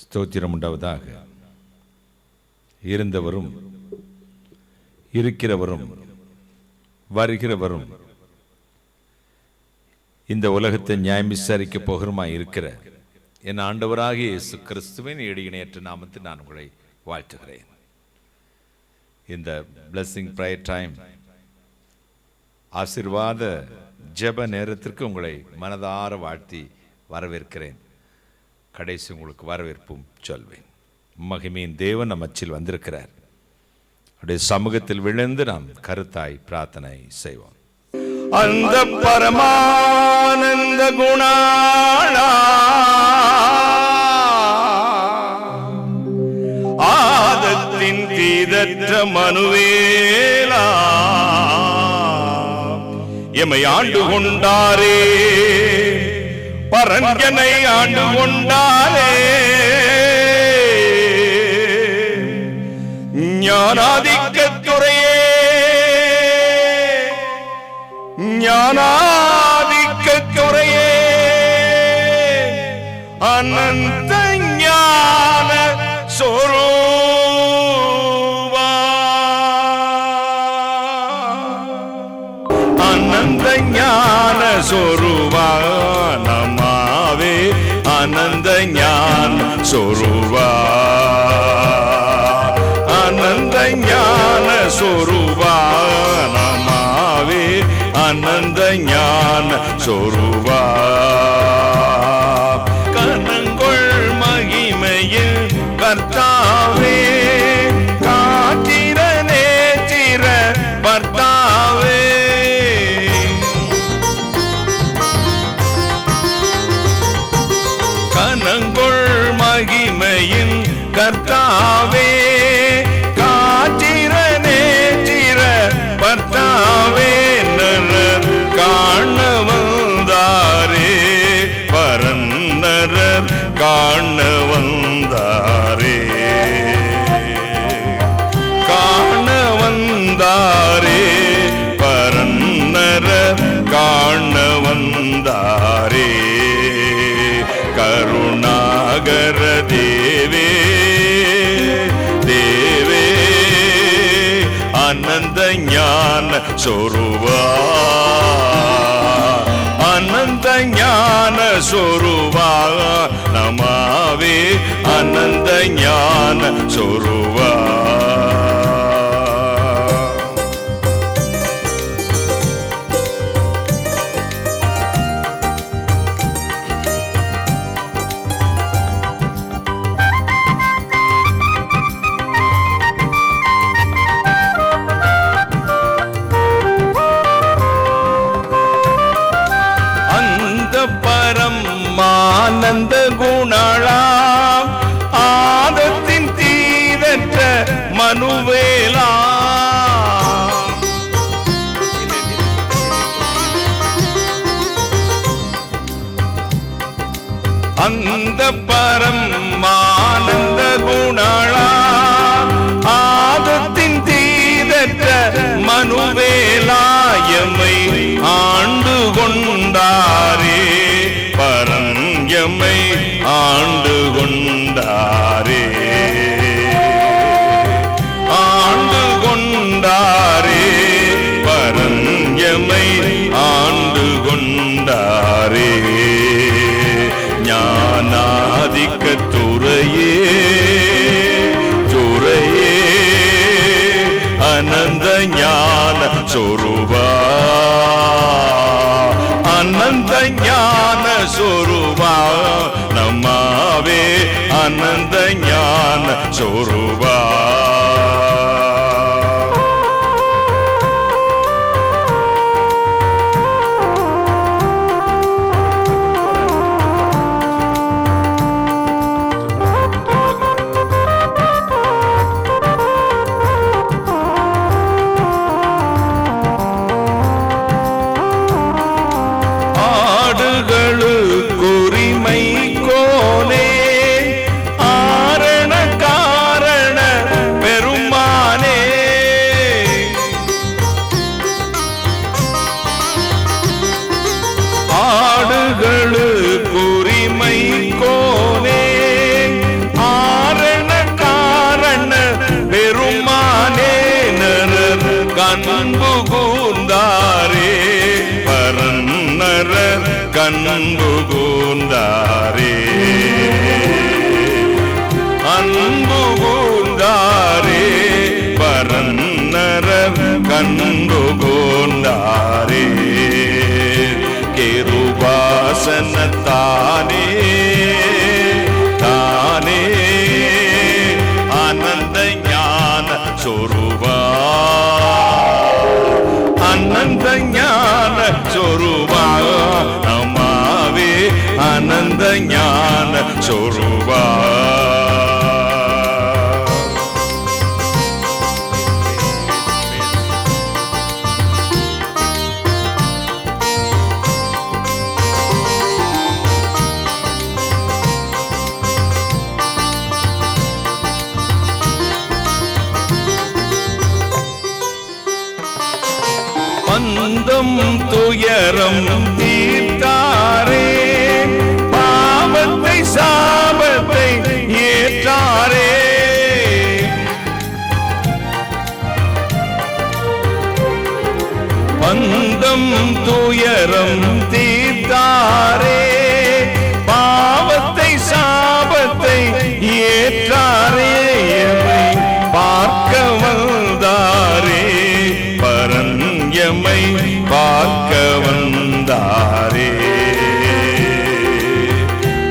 ஸ்தோத்திரம் உண்டாவதாக. இருந்தவரும் இருக்கிறவரும் வருகிறவரும் இந்த உலகத்தை நியாயம் விசாரிக்க போகிறமாய் இருக்கிற என் ஆண்டவராகிய இயேசு கிறிஸ்துவின் இடையிணையற்ற நாமத்தில் நான் உங்களை வாழ்த்துகிறேன். இந்த பிளஸிங் ப்ரேயர் டைம் ஆசீர்வாத ஜெப நேரத்திற்கு உங்களை மனதார வாழ்த்தி வரவேற்கிறேன். கடைசி உங்களுக்கு வரவேற்பும் சொல்வேன். மகிமையின் தேவன் நம் மத்தியில் வந்திருக்கிறார். அவருடைய சமூகத்தில் விழுந்து நாம் கருத்தாய் பிரார்த்தனை செய்வோம். அந்த பரமானந்த குணாளா ஆதத்தின் தீதற்ற மனுவேலா எமை ஆண்டு கொண்டாரே, பரஞ்சனை ஆண்டு கொண்டாரே, ஞானாதிக்கத்துறையே ஞானாதிக்கத்துறையே அனந்த ஞான சொரூபா, அனந்த ஞான சொரூபா நமாவே, அனந்த ஞான சொரூபா, அனந்த ஞான சொரூபா நமாவே, அனந்த ஞான சொரூபா. கனங்கொள் மகிமையில் கர்த்தாவே, காத்திர நேத்திர பர்த்தாவே, கனங்கொள் மகிமையில் கர்த்தாவே, காத்திர நேத்திர பர்த்தாவே, நரர் காண வந்தாரே, பரநரர் காண வந்தாரே, காண வந்தாரே, பரநரர் காண வந்தாரே. கருணாகர தேவே தேவே, அனந்த ஞான சொரூபா, அனந்த ஞான சொரூபா நமாவே, அனந்த ஞான சொரூபா. ஆனந்த குணாளா ஆதத்தின் தீதற்ற மனுவேலா, அந்த பரமானந்த குணாளா ஆதத்தின் தீதற்ற மனுவேலா, எமை ஆண்டு கொண்டாரே, பரஞ்சமை ஆண்டு கொண்டாரே, ஆண்டு கொண்டாரே, பரஞ்சமை ஆண்டு கொண்டாரே. ஞானாதிக்கத்துறையே துறையே, அனந்த ஞான சொரூபா, அனந்த ஞான சொரூபா நமாவே, அனந்த ஞான சொரூபா. ஆரண காரண பண்பு கூர்ந்தாரே பரன்னர கண்பு கூர்ந்தாரே அன்பு கூர்ந்தாரே பரன்னர கண்பு கூர்ந்தாரே கேருபாசனத்தானே தானே ஆனந்த ஞான சொரூபா ஆனந்த ஞான சொரூபா நமாவே ஆனந்த ஞான சொரூபா பந்தம் துயரம் தீர்த்தாரே பாவத்தை சாபத்தை ஏற்றாரே பந்தம் துயரம் தீர்த்தாரே பாவத்தை சாபத்தை ஏற்றாரே எம்மை பார்க்க வந்தாரே பரஞ்சமை பார்க்க வந்தாரே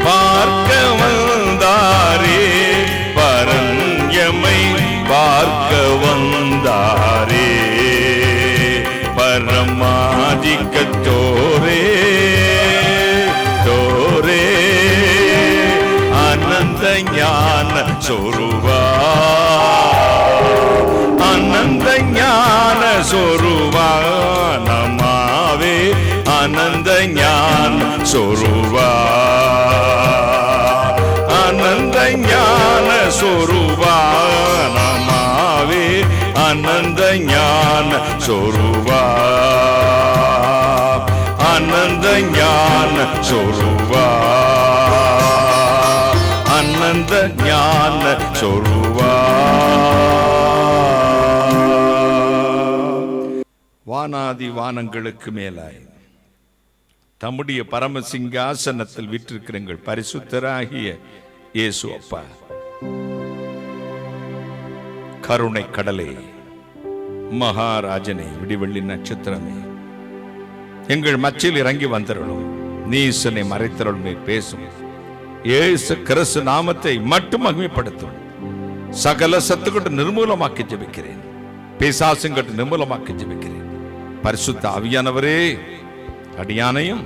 பார்க்க வந்தாரே பரஞ்சமை பார்க்க வந்தாரே பரமாதிக்கத்தோரே தோரே ஆனந்த ஞான சொரூபா ஆனந்த ஞான சொரூபா நமாவே ஆனந்த ஞான சொரூபா ஆனந்த ஞான சொரூபா நமாவே ஆனந்த ஞான சொரூபா ஆனந்த ஞான சொரூபா ஆனந்த ஞான சொரூபா வானாதி வானங்களுக்கு மேலாய் தம்முடைய பரமசிங்காசனத்தில் விற்றிருக்கிற எங்கள் பரிசுத்தராகிய இயேசு அப்பா, கருணை கடலே, மகாராஜனே, விடிவெள்ளி நட்சத்திரமே, எங்கள் மச்சில் இறங்கி வந்தருளும். நீசனை மறைத்தருளுமே பேசும். இயேசு கிறிஸ்து நாமத்தை மட்டும் மகிமைப்படுத்தும். சகல சத்துக்கட்டு நிர்மூலமாக்கி ஜெபிக்கிறேன். பிசாசுங்கட்டு நிர்மூலமாக்கி ஜெபிக்கிறேன். பரிசுத்த ஆவியானவரே, அடியானையும்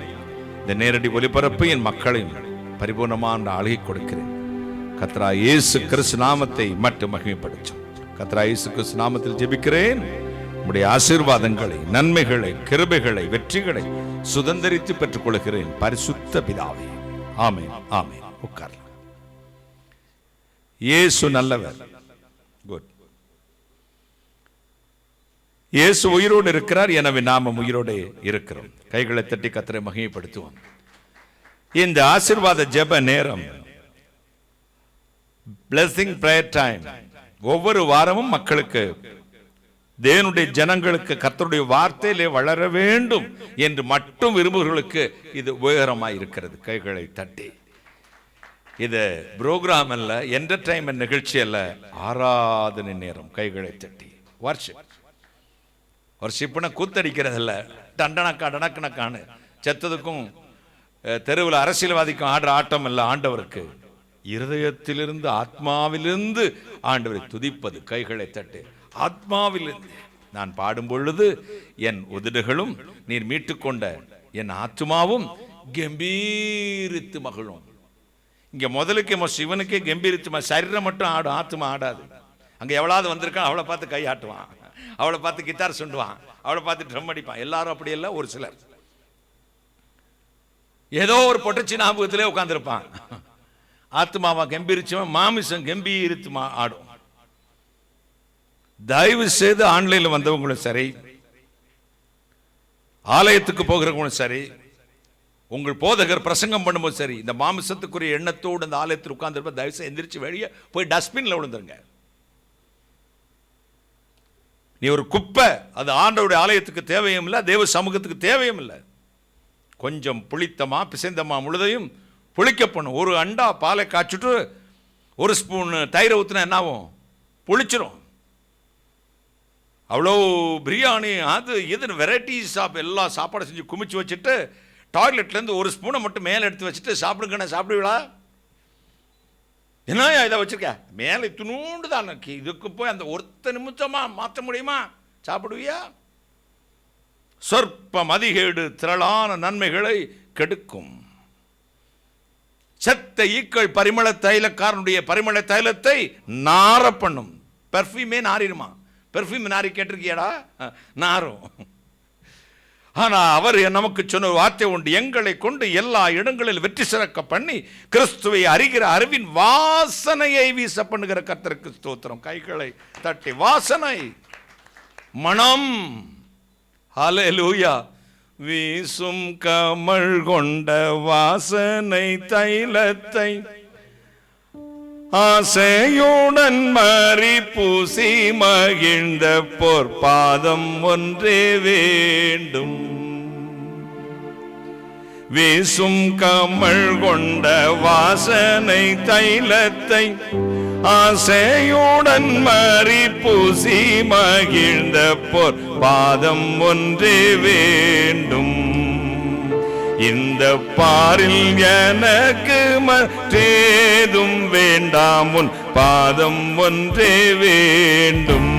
இந்த நேரடி ஒலிபரப்பு என் மக்களையும் பரிபூர்ணமான ஆளுகை கொடுக்கிறேன். கர்த்தரா இயேசு கிறிஸ்து நாமத்தை மட்டும் மகிமைப்படுத்தும். கர்த்தரா இயேசு கிறிஸ்து நாமத்தில் ஜெபிக்கிறேன். உம்முடைய ஆசீர்வாதங்களை, நன்மைகளை, கிருபைகளை, வெற்றிகளை சுதந்தரித்து பெற்றுக் கொள்கிறேன் பரிசுத்த பிதாவே. ஆமென், ஆமென். உட்கார்லாம். இயேசு நல்லவர். குட். இயேசு உயிரோடு இருக்கிறார், எனவே நாமும் உயிரோடு இருக்கிறோம். கைகளை தட்டி கர்த்தரை மகிமைப்படுத்துவோம். இந்த ஆசீர்வாத ஜெப நேரம், blessing prayer time, ஒவ்வொரு வாரமும் மக்களுக்கு, தேவனுடைய ஜனங்களுக்கு கர்த்தருடைய வார்த்தையிலே வளர வேண்டும் என்று மட்டும் விரும்புகிறவர்களுக்கு இது உபயோகரமாய் இருக்கிறது. கைகளை தட்டி. இது புரோகிராம் அல்ல, என்டர்டைன்மெண்ட் நிகழ்ச்சி அல்ல, ஆராதனை நேரம். கைகளை தட்டி. வர்ஷிப்னா கூத்தடிக்கிறதில்ல, டண்டனக்கா டனக்கணக்கானு செத்ததுக்கும் தெருவில் அரசியல்வாதிக்கும் ஆடுற ஆட்டம் அல்ல. ஆண்டவருக்கு இருதயத்திலிருந்து, ஆத்மாவிலிருந்து ஆண்டவரை துதிப்பது. கைகளை தட்டு. ஆத்மாவிலிருந்து நான் பாடும் பொழுது என் உதடுகளும் நீர் மீட்டுக்கொண்ட என் ஆத்மாவும் கம்பீரித்து மகிழும். இங்க முதலுக்கு சிவனுக்கே கம்பீரித்து, சரீரம் மட்டும் ஆடும், ஆத்மா ஆடாது. அங்க எவ்வளவு வந்திருக்கான் அவளை பார்த்து கை ஆட்டுவான், அவளை பார்த்து கிட்டார் சுண்டுவான், அவளை பார்த்து ட்ரம் அடிப்பான். எல்லாரும் அப்படி இல்லை. ஒரு சிலர் ஏதோ ஒரு பொட்டச்சி ஞாபகத்திலே உட்கார்ந்துருப்பான். ஆத்மாவா கம்பீரிச்சவன் மாமிசம் கம்பீரித்து ஆடும். தயவு செய்து ஆன்லைன்ல வந்தவங்களும் சரி, ஆலயத்துக்கு போகிறவங்களும் சரி, உங்கள் போதகர் பிரசங்கம் பண்ணும்போது சரி, இந்த மாமிசத்துக்குரிய எண்ணத்தோடு இந்த ஆலயத்தில் உட்கார்ந்து தயவு செய்து எந்திரிச்சு வெளியே போய் டஸ்ட்பின்ல விழுந்துருங்க. நீ ஒரு குப்பை, அது ஆண்டவருடைய ஆலயத்துக்கு தேவையும் இல்லை, தேவ சமூகத்துக்கு தேவையும் இல்லை. கொஞ்சம் புளித்தமா பிசைந்தமா முழுதையும் புளிக்க பண்ணும். ஒரு அண்டா பாலை காய்ச்சிட்டு ஒரு ஸ்பூன் தயிரை ஊற்றினா என்ன ஆகும்? புளிச்சிரும். அவ்வளோ பிரியாணி அது இது வெரைட்டிஸ் ஆஃப் எல்லா சாப்பாடு செஞ்சு குமிச்சு வச்சுட்டு டாய்லெட்லேருந்து ஒரு ஸ்பூனை மட்டும் மேலே எடுத்து வச்சுட்டு சாப்பிடுங்கண்ணே, சாப்பிடுவீங்களா? என்ன இதை வச்சிருக்க? மேலே துணூண்டு தான், இதுக்கு போய் அந்த ஒருத்த நிமிஷமா மாற்ற முடியுமா? சாப்பிடுவியா? சொற்ப மதிகேடு திரளான நன்மைகளை கெடுக்கும். செத்த ஈக்கள் பரிமள தைலக்காரனுடைய பரிமள தைலத்தை நார பண்ணும். பெர்ஃப்யூமே நாரிடுமா? பெர்ஃப்யூம் நாரி கேட்டிருக்கியாடா? நாரும். ஆனா அவர் நமக்கு சொன்ன வார்த்தை உண்டு, எங்களை கொண்டு எல்லா இடங்களில் வெற்றி சிறக்க பண்ணி கிறிஸ்துவை அறிகிற அறிவின் வாசனையை வீச பண்ணுகிற கர்த்தருக்கு ஸ்தோத்திரம். கைகளை தட்டி வாசனை, மனம். ஹல்லேலூயா. வீசும் கமழ் கொண்ட வாசனை தைலத்தை ஆசையுடன் மறி பூசி மகிழ்ந்த பொற்பாதம் ஒன்றே வேண்டும். வீசும் கமழ் கொண்ட வாசனை தைலத்தை ஆசையுடன் மறி பூசி மகிழ்ந்த பொற்பாதம் ஒன்றே வேண்டும். இந்த பாரில் எனக்கு மற்றேதும் வேண்டாம், உன் பாதம் ஒன்றே வேண்டும்.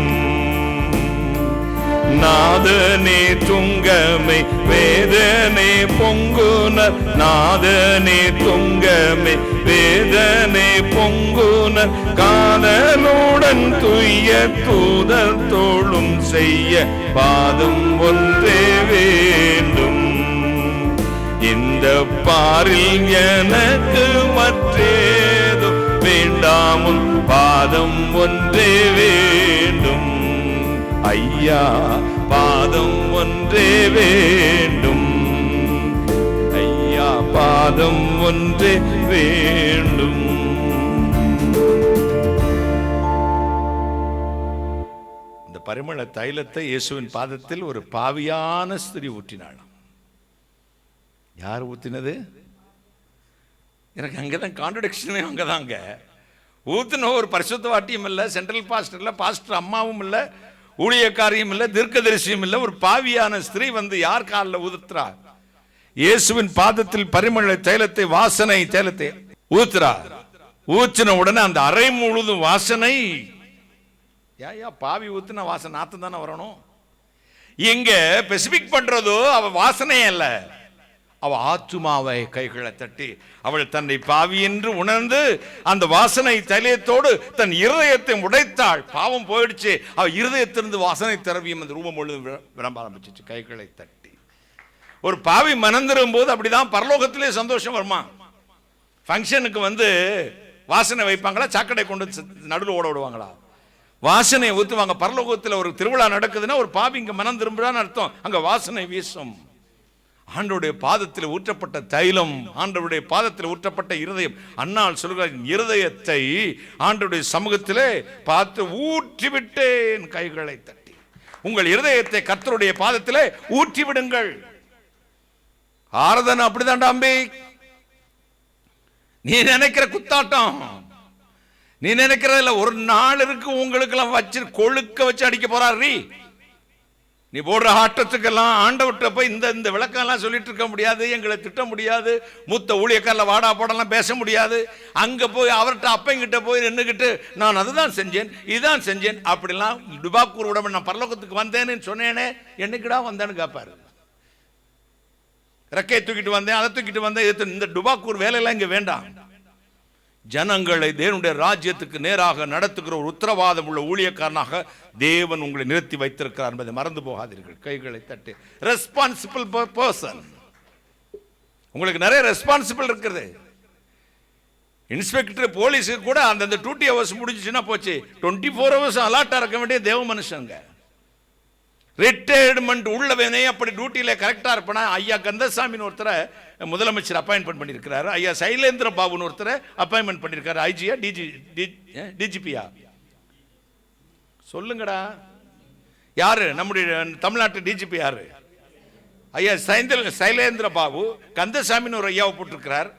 நாதனே துங்கமே வேதனை பொங்குனர், நாதனே துங்கமே வேதனை பொங்குனர், காதலுடன் துய்ய தூதர் தோளும் செய்ய பாதம் ஒன்றே வேண்டும். இந்த பாரில் எனக்கு மற்றேதும் வேண்டாம், உன் பாதம் ஒன்றே வேண்டும். ஐயா, பாதம் ஒன்றே வேண்டும். ஐயா, பாதம் ஒன்றே வேண்டும். இந்த பரிமள தைலத்தை இயேசுவின் பாதத்தில் ஒரு பாவியான ஸ்திரீ ஊற்றினாள். யார் ஊற்றினது? எனக்கு அங்கதான் கான்ட்ரடிக்ஷனே. அங்கதாங்க ஊத்தின ஒரு பரிசுத்தவாட்டியும் இல்லை, சென்ட்ரல் பாஸ்டர் இல்லை, பாஸ்டர் அம்மாவும் இல்லை, ஊழியக்காரியும் இல்லை, தீர்க்கதரிசியும் இல்லை. ஒரு பாவியான ஸ்திரீ வந்து யார் காலில் ஊத்துறா? இயேசுவின் பாதத்தில் பரிமள தைலத்தை, வாசனை தைலத்தை ஊத்துறா. ஊற்றின உடனே அந்த அறை முழுதும் வாசனை. ஏயா பாவி ஊத்தின வாசனை நாத்தம் தானே வரணும். இங்க ஸ்பெசிபிக் பண்றதோ அவ வாசனையே அல்ல, அவ ஆத்துமாவை கைகளை தட்டி அவள் தன்னை பாவி என்று உணர்ந்து அந்த வாசனை தைலத்தோடு தன் இருதயத்தை உடைத்தாள். பாவம் போயிடுச்சு. அவ இருதயத்திலிருந்து வாசனை திரவியம் அந்த ரூபம் முழுவதும் விளம்ப ஆரம்பிச்சிச்சு. கைகளை தட்டி ஒரு பாவி மனந்திரும் போது அப்படிதான் பரலோகத்திலே சந்தோஷம் வருமா? ஃபங்க்ஷனுக்கு வந்து வாசனை வைப்பாங்களா? சாக்கடை கொண்டு நடுவில் ஓட விடுவாங்களா? வாசனை ஊத்துவாங்க. பரலோகத்தில் ஒரு திருவிழா நடக்குதுன்னா ஒரு பாவி இங்க மனம் திரும்புறான்னு அர்த்தம். அங்க வாசனை வீசும். ஆண்டவருடைய பாதத்தில் ஊற்றப்பட்ட தைலம், ஆண்டவருடைய பாதத்தில் ஊற்றப்பட்ட இருதயம். அன்னாள் சொல்கிறார், இருதயத்தை ஆண்டவருடைய சமூகத்திலே பார்த்து ஊற்றிவிட்டேன். கைகளை தட்டி உங்கள் இருதயத்தை கர்த்தருடைய பாதத்திலே ஊற்றி விடுங்கள். ஆராதனை அப்படிதான் அம்பி. நீ நினைக்கிற குத்தாட்டம், நீ நினைக்கிறதுல ஒரு நாள் இருக்கு உங்களுக்கு எல்லாம் வச்சு கொழுக்க வச்சு அடிக்க போறாரு. நீ போடுற ஆட்டத்துக்கெல்லாம் ஆண்டவர்கிட்ட போய் இந்த விளக்கம்லாம் சொல்லிட்டு இருக்க முடியாது, எங்களை திட்ட முடியாது, மூத்த ஊழியக்காரில் வாடா போடலாம் பேச முடியாது. அங்கே போய் அவர்கிட்ட அப்பங்கிட்ட போய் நின்றுக்கிட்டு நான் அதுதான் செஞ்சேன் இதுதான் செஞ்சேன் அப்படிலாம் டுபாக்கூர் விட நான் பரலோகத்துக்கு வந்தேன்னு சொன்னேனே, என்னைக்குடா வந்தேன்னு கேட்பாரு. ரெக்கையை தூக்கிட்டு வந்தேன், அதை தூக்கிட்டு வந்தேன். இந்த டுபாக்கூர் வேலையெல்லாம் இங்கே வேண்டாம். ஜனங்களை தேவனுடைய ராஜ்யத்துக்கு நேராக நடத்துகிற ஒரு உத்தரவாதம் உள்ள ஊழியக்காரனாக தேவன் உங்களை நிறுத்தி வைத்திருக்கிறார் என்பதை மறந்து போகாதீர்கள். கைகளை தட்டி. Responsible person. உங்களுக்கு நிறைய ரெஸ்பான்சிபிள் இருக்குது. இன்ஸ்பெக்டர் போலீஸுக்கு கூட அந்தந்த டியூட்டி ஹவர்ஸ் முடிஞ்சிச்சுன்னா போச்சு. 24 ஹவர்ஸ் அலர்ட்டா இருக்க வேண்டிய தேவ மனுஷங்க. ரிட்டையர்மெண்ட் உள்ளவனே அப்படி டியூட்டியில கரெக்டா இருப்பனா. ஐயா கந்தசாமின்னு ஒருத்தரை முதலமைச்சர் அப்பாயின்மெண்ட் பண்ணியிருக்கிறாரு. ஐயா சைலேந்திர பாபுன்னு ஒருத்தரை அப்பாயின்மெண்ட் பண்ணியிருக்காரு. ஐஜியா டிஜிபியா சொல்லுங்கடா. யாரு நம்முடைய தமிழ்நாட்டு டிஜிபி யாரு? ஐயா சைலேந்திர பாபு. கந்தசாமின்னு ஒரு ஐயாவை போட்டிருக்கிறார்.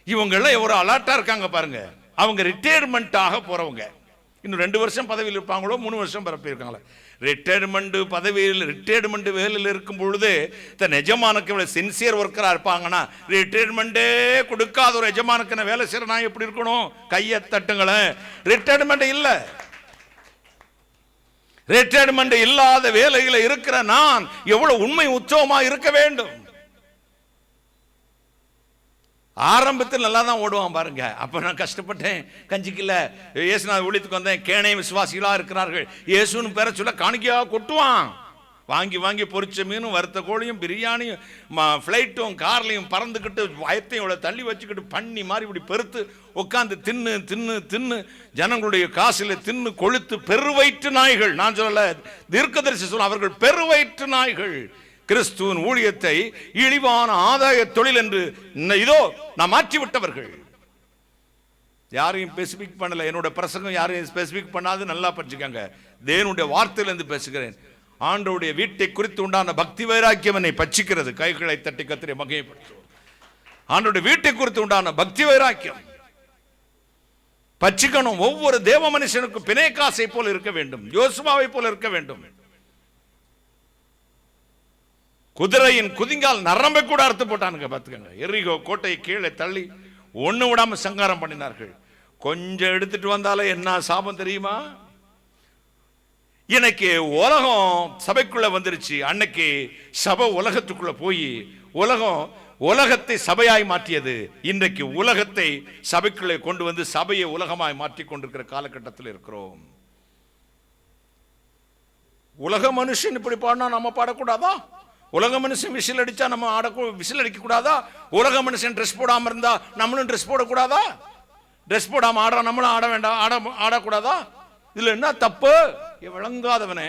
இவங்கெல்லாம் எவ்வளோ அலர்ட்டா இருக்காங்க பாருங்க. அவங்க ரிட்டையர்மெண்ட்டாக போறவங்க. இன்னும் 2 வருஷம் பதவியில் இருப்பாங்களோ, 3 வருஷம் பரப்பியிருக்காங்களா. ரிட்டையர்மெண்ட் வேலையில் இருக்கும் பொழுது தன் எஜமானுக்கு சின்சியர் ஒர்க்கரா இருப்பாங்கன்னா, ரிட்டையர்மெண்டே கொடுக்காத ஒரு எஜமானுக்கு நான் வேலை செய்யற நான் எப்படி இருக்கணும்? கையை தட்டுங்களேன். ரிட்டையர்மெண்ட் இல்ல. ரிட்டையர்மெண்ட் இல்லாத வேலையில இருக்கிற நான் எவ்வளவு உண்மை உற்சவமா இருக்க வேண்டும். ஆரம்பத்தில் நல்லா தான் ஓடுவான் பாருங்க. அப்ப நான் கஷ்டப்பட்டேன், கஞ்சிக்கல இயேசுநாத ஊழியத்துக்கு வந்தேன். கேணை விசுவாசிகளா இருக்கிறார்கள், இயேசுன்னு பேர சொல்ல காணிக்கையா கொட்டுவான். வாங்கி வாங்கி பொரிச்ச மீனும் வறுத்த கோழியும் பிரியாணியும் ஃப்ளைட்டும் கார்லையும் பறந்துக்கிட்டு வயத்தையும் இவ்வளோ தள்ளி வச்சுக்கிட்டு பண்ணி மாதிரி இப்படி பெருத்து உட்காந்து தின்னு தின்னு தின்னு ஜனங்களுடைய காசில் தின்னு கொழுத்து பெருவயிற்று நாய்கள். நான் சொல்லல, தீர்க்கதரிசி சொல்ல, அவர்கள் பெருவயிற்று நாய்கள். கிறிஸ்துவின் ஊழியத்தை இழிவான ஆதாய தொழில் என்று இதோ நான் மாற்றி விட்டவர்கள். யாரையும் ஸ்பெசிபிக் பண்ணல, என்னோட பிரசங்கம் யாரையும் ஸ்பெசிபிக் பண்ணாது. நல்லா படிச்சுக்காங்க. தேவனுடைய வார்த்தையிலிருந்து பேசுகிறேன். ஆண்டவருடைய வீட்டை குறித்து உண்டான பக்தி வைராக்கியம் என்னை பட்சிக்கிறது. கைகளை தட்டி கத்திரை மகிமைப்படுத்துவோம். ஆண்டவருடைய வீட்டை குறித்து உண்டான பக்தி வைராக்கியம் பட்சிக்கணும். ஒவ்வொரு தேவ மனுஷனுக்கும் பிணைக்காசை போல இருக்க வேண்டும், யோசுவாவை போல இருக்க வேண்டும். குதிரையின் குதிங்கால் நரம்பை கூட அறுத்து போட்டானுங்க. பார்த்துக்கங்க. எரிகோ கோட்டையை கீழே தள்ளி ஒண்ணு விடாம சங்காரம் பண்ணினார்கள். கொஞ்சம் எடுத்துட்டு வந்தாலே என்ன சாபம் தெரியுமா? இன்னைக்கு உலகம் சபைக்குள்ள வந்துருச்சு. அன்னைக்கு சபை உலகத்துக்குள்ள போய் உலகத்தை சபையாய் மாற்றியது. இன்றைக்கு உலகத்தை சபைக்குள்ளே கொண்டு வந்து சபையை உலகமாய் மாற்றி கொண்டிருக்கிற காலகட்டத்தில் இருக்கிறோம். உலக மனுஷன் இப்படி பாடினா நம்ம பாடக்கூடாதா? உலக மனுஷன் விசில் அடிச்சா நம்ம விசில் அடிக்க கூடாதா? உலக மனுஷன் ட்ரெஸ் போடாம இருந்தா நம்மளும் ட்ரெஸ் போடக்கூடாதா? ட்ரெஸ் போடாம ஆடுற நம்மளும் ஆட வேண்டாம், ஆடக்கூடாதா? இதுல என்ன தப்பு? விளங்காதவனே,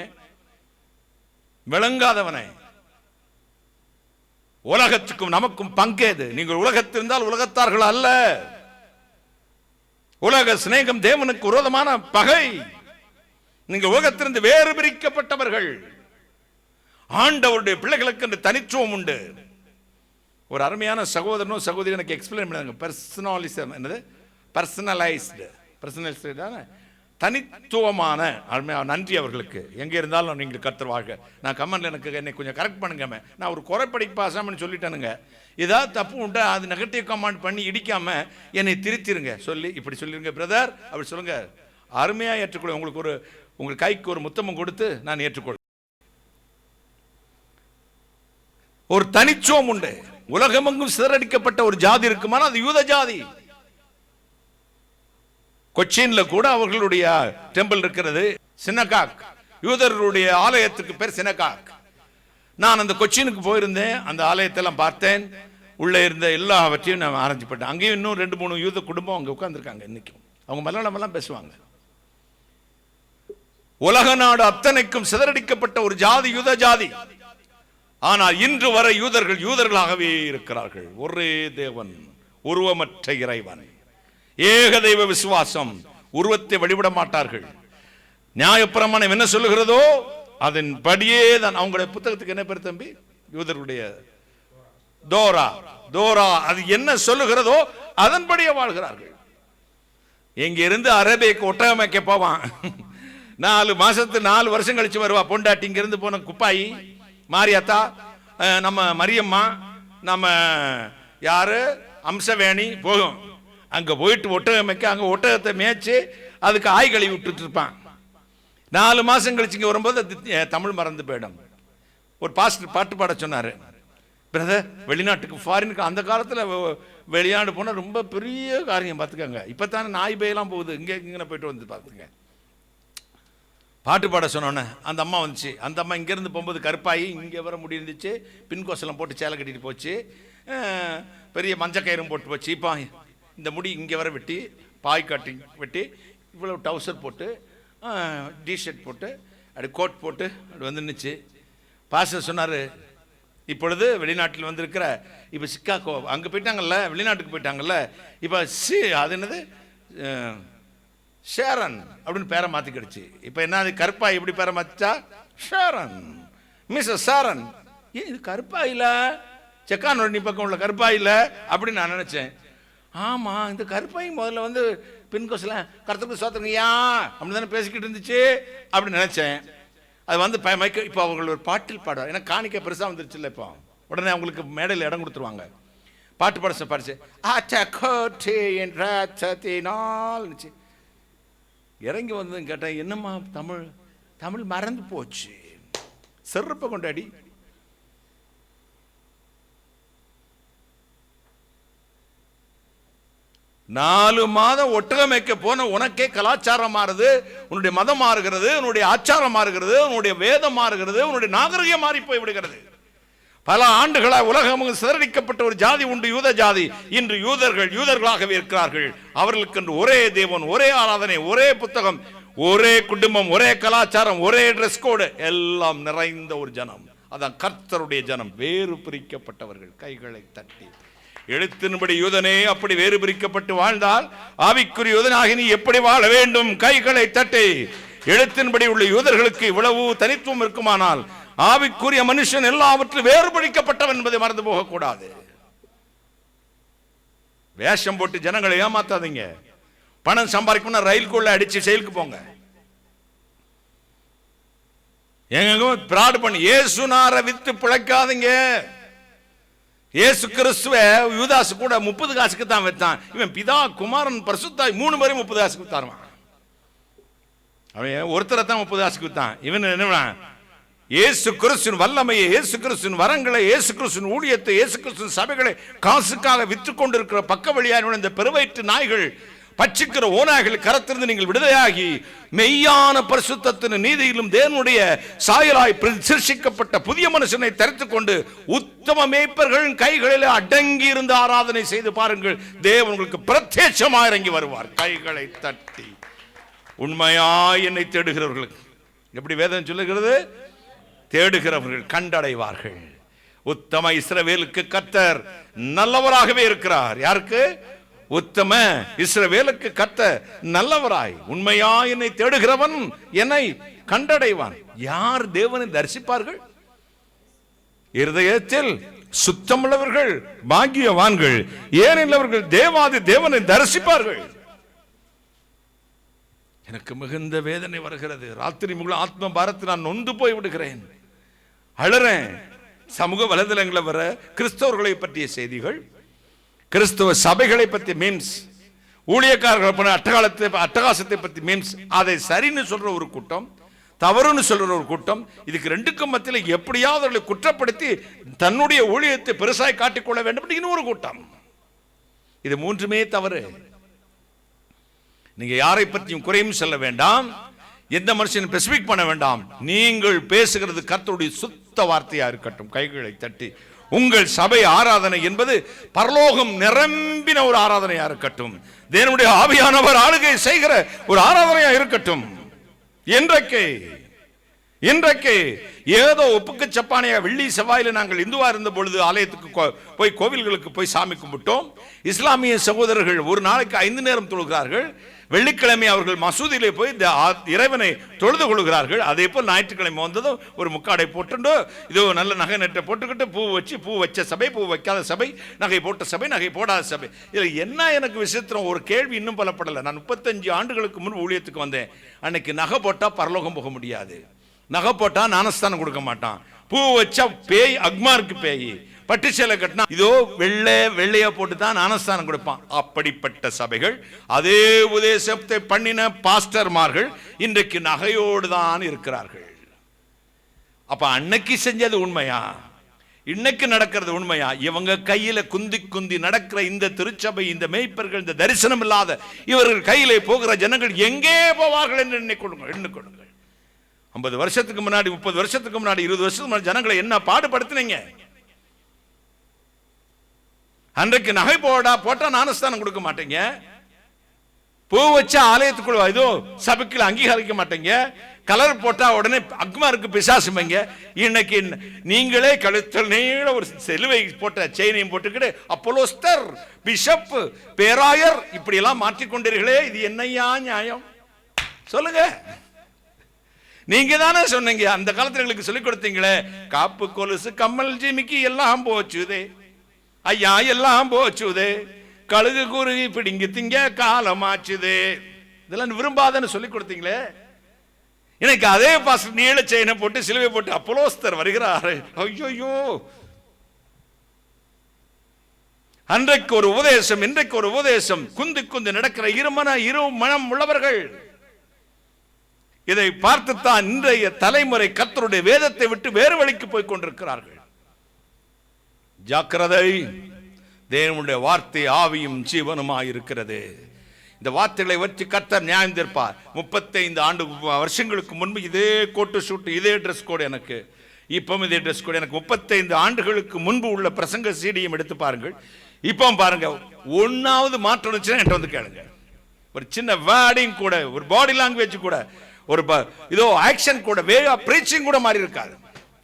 உலகத்துக்கும் நமக்கும் பங்கேது. நீங்கள் உலகத்தில் இருந்தால் உலகத்தார்கள் அல்ல. உலக சிநேகம் தேவனுக்கு விரோதமான பகை. நீங்கள் உலகத்திலிருந்து வேறு பிரிக்கப்பட்டவர்கள். ஆண்டவருடைய பிள்ளைகளுக்கு என்று தனித்துவம் உண்டு. ஒரு அருமையான சகோதரனும் சகோதரி எனக்கு எக்ஸ்பிளைன் பண்ணாங்க. பர்சனலிசம் என்னது? பர்சனலைஸ்டு தனித்துவமான அருமையான. நன்றி அவர்களுக்கு. எங்கே இருந்தாலும் நீங்கள் கர்த்தர் வாழ்க. நான் கமெண்ட்ல என்னை கொஞ்சம் கரெக்ட் பண்ணுங்க. நான் ஒரு குறைப்படி பாசாமன்னு சொல்லிட்டேனுங்க. ஏதாவது தப்பு உண்டு அது நெகட்டிவ் கமெண்ட் பண்ணி இடிக்காம என்னை திருத்திருங்க. சொல்லி இப்படி சொல்லிருங்க பிரதர், அப்படி சொல்லுங்க. அருமையாக ஏற்றுக்கொள்ள உங்கள் கைக்கு ஒரு முத்தமும் கொடுத்து நான் ஏற்றுக்கொள்ள. ஒரு தனித்துவம் உண்டு. உலகமெங்கும் சிதறடிக்கப்பட்ட ஒரு ஜாதி இருக்குமானா அது யூத ஜாதி. கொச்சின்ல கூட அவர்களுடைய டெம்பிள் இருக்கிறது, சினகாக். யூதர்களுடைய ஆலயத்துக்கு பேர் சினகாக். நான் அந்த கொச்சினுக்கு போயிருந்தேன். அந்த ஆலயத்தெல்லாம் பார்த்தேன். உள்ள இருந்த எல்லாவற்றையும் நான் ஆரஞ்சு போட்டேன். அங்கேயும் இன்னும் 2-3 யூத குடும்பம் அங்கே உட்கார்ந்துருக்காங்க. இன்னைக்கும் அவங்க மலையாளம் எல்லாம் பேசுவாங்க. உலக நாடு அத்தனைக்கும் சிதறடிக்கப்பட்ட ஒரு ஜாதி யூத ஜாதி. ஆனால் இன்று வரை யூதர்களாகவே இருக்கிறார்கள். ஒரே தேவன், உருவமற்ற இறைவன், ஏக தெய்வ விசுவாசம். உருவத்தை வழிபட மாட்டார்கள். நியாயப்பிரமாணம் என்ன சொல்லுகிறதோ அதன் படியே தான். அவங்களுடைய புத்தகத்துக்கு என்ன பேர் தம்பி? யூதர்களுடைய தோரா. அது என்ன சொல்லுகிறதோ அதன்படியே வாழ்கிறார்கள். எங்க இருந்து அரேபியாக்கு ஒட்டகமைக்க போவான். 4 மாசத்துக்கு 4 வருஷம் கழிச்சு வருவா பொண்டாட்டி. இங்க இருந்து போன குப்பாயி மாரியாத்தா, நம்ம மரியம்மா, நம்ம யாரு அம்சவேணி போகும். அங்க போயிட்டு ஒட்டகமைக்க அங்க ஒட்டகத்தை மேய்ச்சி அதுக்கு ஆய் கழுவி விட்டுட்டு இருப்பான். 4 மாசம் கழிச்சு இங்க வரும்போது தமிழ் மறந்து போயிடும். ஒரு பாஸ்டர் பாட்டு பாட சொன்னாரு. பிரதர், வெளிநாட்டுக்கு ஃபாரினுக்கு அந்த காலத்துல வெளிநாடு போனா ரொம்ப பெரிய காரியம். பார்த்துக்கங்க. இப்பதானே நாய் பேயெல்லாம் போகுது. இங்கே போயிட்டு வந்து பார்த்துங்க. பாட்டு பாட சொன்னோன்னே அந்த அம்மா வந்துச்சு. அந்த அம்மா இங்கேருந்து போகும்போது கருப்பாயி இங்கே வர முடி இருந்துச்சு. பின்கோசலம் போட்டு சேலை கட்டிட்டு போச்சு. பெரிய மஞ்சக்கயிறும் போட்டு போச்சு. இப்போ இந்த முடி இங்கே வர வெட்டி பாய் காட்டி வெட்டி இவ்வளோ டவுசர் போட்டு டிஷர்ட் போட்டு அப்படி கோட் போட்டு அப்படி வந்துருந்துச்சு. பாஸ்டர் சொன்னார், இப்பொழுது வெளிநாட்டில் வந்திருக்கிற இப்போ சிக்காகோ அங்கே போயிட்டாங்கல்ல, வெளிநாட்டுக்கு போயிட்டாங்கல்ல, இப்போ அது என்னது ஷேரன் அப்படின்னு பேரை மாற்றிக்கிடுச்சு. இப்போ என்ன அது கருப்பா எப்படி பேரை மாற்றிச்சா? ஷாரன், மிஸ்ஸஸ் ஷாரன். ஏன் இது கருப்பாயில, செக்கானொட்டி பக்கம் உள்ள கருப்பாயில அப்படின்னு நான் நினைச்சேன். ஆமா, இந்த கருப்பாய் முதல்ல வந்து பின்கோசில் கருத்துக்கு சோத்துங்கய்யா அப்படின்னு தானே பேசிக்கிட்டு இருந்துச்சு அப்படின்னு நினைச்சேன். அது வந்து இப்போ அவர்கள் ஒரு பாட்டில் பாடுவார். ஏன்னா காணிக்கை பெருசாக வந்துருச்சு இல்லை, இப்போ உடனே அவங்களுக்கு மேடையில் இடம் கொடுத்துருவாங்க. பாட்டு படிச்சு இறங்கி வந்து கேட்டேன், என்னம்மா தமிழ் தமிழ் மறந்து போச்சு, செருப்பை கொண்டாடி. நாலு மாதம் ஒட்டகம் மேய்க்க போன உனக்கே கலாச்சாரம் மாறுது, உன்னுடைய மதம் மாறுகிறது, உன்னுடைய ஆச்சாரம் மாறுகிறது, உன்னுடைய வேதம் மாறுகிறது, உன்னுடைய நாகரிகம் மாறி போய் விடுகிறது. பல ஆண்டுகளாக உலகம் சிதறடிக்கப்பட்ட ஒரு ஜாதி உண்டு, யூத ஜாதி. இன்று யூதர்களாகவே இருக்கிறார்கள். அவர்களுக்கு என்று ஒரே தேவன், ஒரே ஆராதனை, ஒரே புத்தகம், ஒரே குடும்பம், ஒரே கலாச்சாரம், ஒரே ட்ரெஸ் கோடு, எல்லாம் நிறைந்த ஒரு ஜனம். அதான் கர்த்தருடைய ஜனம். வேறு பிரிக்கப்பட்டவர்கள். கைகளை தட்டி எழுத்தின்படி யூதனே அப்படி வேறு பிரிக்கப்பட்டு வாழ்ந்தால் ஆவிக்குரிய யூதனாகி நீ எப்படி வாழ வேண்டும்? கைகளை தட்டி. எழுத்தின்படி உள்ள யூதர்களுக்கு இவ்வளவு தனித்துவம் இருக்குமானால் ஆவிக்குரிய மனுஷன் எல்லாவற்றிலும் வேறுபடுத்தப்பட்டவன் என்பதை மறந்து போகக்கூடாது. வேஷம் போட்டு ஜனங்களை ஏமாத்தாதீங்க. பணம் சம்பாதிக்கணும்னா ரயில்குள்ள அடிச்சு செயலுக்கு போங்க. எங்க பிராடு பண்ணி இயேசுநார வித்து பிழைக்காதீங்க. இயேசு கிறிஸ்துவ யூதாசு கூட 30 காசுக்கு தான் வைத்தான். இவன் பிதா குமாரன் பரிசுத்தாய் 3 பேரும் 30 காசுக்கு வித்தாருவான். அவன் ஒருத்தரை தான் 30 காசுக்கு வித்தான். இவன் என்ன, இயேசு கிறிஸ்துவின் வல்லமையை, இயேசு கிறிஸ்துவின் வரங்களை, இயேசு கிறிஸ்துவின் ஊழியத்தை, இயேசு கிறிஸ்துவின் சபைகளை காசுக்காக விற்று கொண்டிருக்கிற பக்க வழியான இந்த பெருவயிற்று நாய்கள், பட்சிக்கிற ஓநாய்கள் கரத்திலிருந்து நீங்கள் விடுதலையாகி மெய்யான பரிசுத்தத்தின் நீதியிலும் தேவனுடைய சாயலாய் சிருஷ்டிக்கப்பட்ட புதிய மனுஷனை தரித்துக் கொண்டு உத்தம மேய்ப்பர்கள் கைகளில் அடங்கி இருந்து ஆராதனை செய்து பாருங்கள். தேவன் உங்களுக்கு பிரத்யட்சமாக இறங்கி வருவார். கைகளை தட்டி. உண்மையாய் என்னை தேடுகிறவர்களுக்கு எப்படி வேதம் சொல்லுகிறது? தேடுகிறவர்கள் கண்டடைவார்கள். உத்தம இஸ்ரவேலுக்கு கர்த்தர் நல்லவராகவே இருக்கிறார். யாருக்கு? உத்தம இஸ்ரவேலுக்கு கர்த்தர் நல்லவராய். உண்மையாய் என்னை தேடுகிறவன் என்னை கண்டடைவான். யார் தேவனை தரிசிப்பார்கள்? இருதயத்தில் சுத்தமுள்ளவர்கள் பாக்கியவான்கள், ஏனெனில் அவர்கள் தேவாதி தேவனை தரிசிப்பார்கள். எனக்கு மிகுந்த வேதனை வருகிறது. ராத்திரி முழு ஆத்ம பாரத்தில் நான் நொந்து போய் விடுகிறேன், அழறேன். சமூக வலைதளங்களில் வர கிறிஸ்தவர்களை பற்றிய செய்திகள், கிறிஸ்தவ சபைகளை பற்றி மீம்ஸ், ஊழியக்காரர்கள் அட்டகாசத்தை பற்றி மீம்ஸ், அதை சரின்னு சொல்ற ஒரு கூட்டம், தவறுன்னு சொல்ற ஒரு கூட்டம். இதுக்கு ரெண்டுக்கும் மத்தியில் எப்படியாவது அவர்களை குற்றப்படுத்தி தன்னுடைய ஊழியத்தை பெருசாய் காட்டிக்கொள்ள வேண்டும் இன்னொரு கூட்டம். இது மூன்றுமே தவறு. நீங்க யாரை பற்றியும் குறையும் சொல்ல வேண்டாம், எந்த மனுஷனும் ஸ்பெசிபிக் பண்ண வேண்டாம். நீங்கள் பேசுகிறது கர்த்தருடைய சுத்த வார்த்தையா இருக்கட்டும். கைகளை தட்டி. உங்கள் சபை ஆராதனை என்பது பரலோகம் நிரம்பின ஒரு ஆராதனையா இருக்கட்டும். தேவனுடைய ஆவியானவர் ஆளுகை செய்கிற ஒரு ஆராதனையா இருக்கட்டும். இன்றைக்கு ஏதோ ஒப்புக்கு சப்பானையா வெள்ளி செவ்வாயில நாங்கள் இந்துவா இருந்த பொழுது ஆலயத்துக்கு போய் கோவில்களுக்கு போய் சாமி கும்பிட்டோம். இஸ்லாமிய சகோதரர்கள் ஒரு நாளைக்கு 5 நேரம் தொழுகிறார்கள். வெள்ளிக்கிழமை அவர்கள் மசூதியிலே போய் இறைவனை தொழுது கொள்கிறார்கள். அதே போல் ஞாயிற்றுக்கிழமை வந்ததும் ஒரு முக்காடை போட்டு இதோ நல்ல நகை நெட்டை போட்டுக்கிட்டு பூ வச்ச சபை, பூ வைக்காத சபை, நகை போட்ட சபை, நகை போடாத சபை. இதில் என்ன எனக்கு விசித்திரம், ஒரு கேள்வி இன்னும் பலப்படலை. நான் 35 ஆண்டுகளுக்கு முன் ஊழியத்துக்கு வந்தேன். அன்னைக்கு நகை போட்டா பரலோகம் போக முடியாது, நகை போட்டா ஞானஸ்தானம் கொடுக்க மாட்டான், பூ வச்சா பேய், அக்மாருக்கு பேய், பட்டு சேலை கட்டினா இதோ வெள்ளைய போட்டு தான் ஞானஸ்தானம் கொடுப்பான். அப்படிப்பட்ட சபைகள், அதே உபதேசத்தை பண்ணின பாஸ்டர்மார்கள் இன்றைக்கு நகையோடு தான் இருக்கிறார்கள். அப்ப அன்னைக்கு செஞ்சது உண்மையா? இன்னைக்கு நடக்கிறது உண்மையா? இவங்க கையில குந்தி நடக்கிற இந்த திருச்சபை, இந்த மேய்ப்பர்கள், இந்த தரிசனம் இல்லாத இவர்கள் கையிலே போகிற ஜனங்கள் எங்கே போவார்கள் என்று எண்ணிக்கொள்ளுங்கள். 50 வருஷத்துக்கு முன்னாடி, 30 வருஷத்துக்கு முன்னாடி, 20 வருஷத்துக்கு முன்னாடி ஜனங்களை என்ன பாடுபடுத்தினீங்க? அன்றைக்கு நகை போட்டா ஞானஸ்தானம் கொடுக்க மாட்டீங்க, பூ வச்சா ஆலயத்துக்குள்ள இதோ சபைக்குள்ள அங்கீகரிக்க மாட்டீங்க, கலர் போட்டா உடனே அக்மாருக்கு பிசாசுமைங்க. இன்னைக்கு நீங்களே கழுத்தல் நீள ஒரு செலுவை போட்ட செயினையும் போட்டுக்கிட்டு அப்போலோஸ்தர், பிஷப், பேராயர் இப்படி எல்லாம் மாற்றிக்கொண்டீர்களே, இது என்னையா நியாயம் சொல்லுங்க? நீங்க தானே சொன்னீங்க, அந்த காலத்துல எங்களுக்கு சொல்லிக் கொடுத்தீங்களே, காப்பு கொலுசு கம்மல் ஜிமிக்கி எல்லாம் போச்சுதே ஐயா, எல்லாம் போச்சுதே, கழுகு குருகி பிடிங்கி திங்க காலமாச்சுதே, இதெல்லாம் விரும்பாதன்னு சொல்லிக் கொடுத்தீங்களே. எனக்கு அதே பாஸ்டர் நீள செயினை போட்டு சிலுவை போட்டு அப்போலோஸ்தர் வருகிறாரு. ஐயோ, அன்றைக்கு ஒரு உபதேசம், இன்றைக்கு ஒரு உபதேசம், குந்து குந்து நடக்கிற இரு மனம் உள்ளவர்கள். இதை பார்த்துத்தான் இன்றைய தலைமுறை கர்த்தருடைய வேதத்தை விட்டு வேறு வழிக்கு போய் கொண்டிருக்கிறார்கள். ஜாக்கிரதை, தேவனுடைய வார்த்தை ஆவியும் ஜீவனுமாய் இருக்கிறது. இந்த வார்த்தைகளை வச்சு கர்த்தர் நியாயம் தீர்ப்பார். 35 வருஷங்களுக்கு முன்பு இதே கோட்டு சூட்டு, இதே ட்ரெஸ் கோடு எனக்கு, இப்பவும் இதே ட்ரெஸ் கோடு எனக்கு. 35 ஆண்டுகளுக்கு முன்பு உள்ள பிரசங்க சீடியும் எடுத்து பாருங்கள். இப்போ பாருங்க, ஒன்னாவது மாற்றம் இருந்துச்சுன்னா என்கிட்ட வந்து கேளுங்க. ஒரு சின்ன வேர்டிங் கூட, ஒரு பாடி லாங்குவேஜ் கூட, ஒரு இதோ ஆக்ஷன் கூட, வே ஆஃப் பிரீச்சிங் கூட மாறி இருக்காது.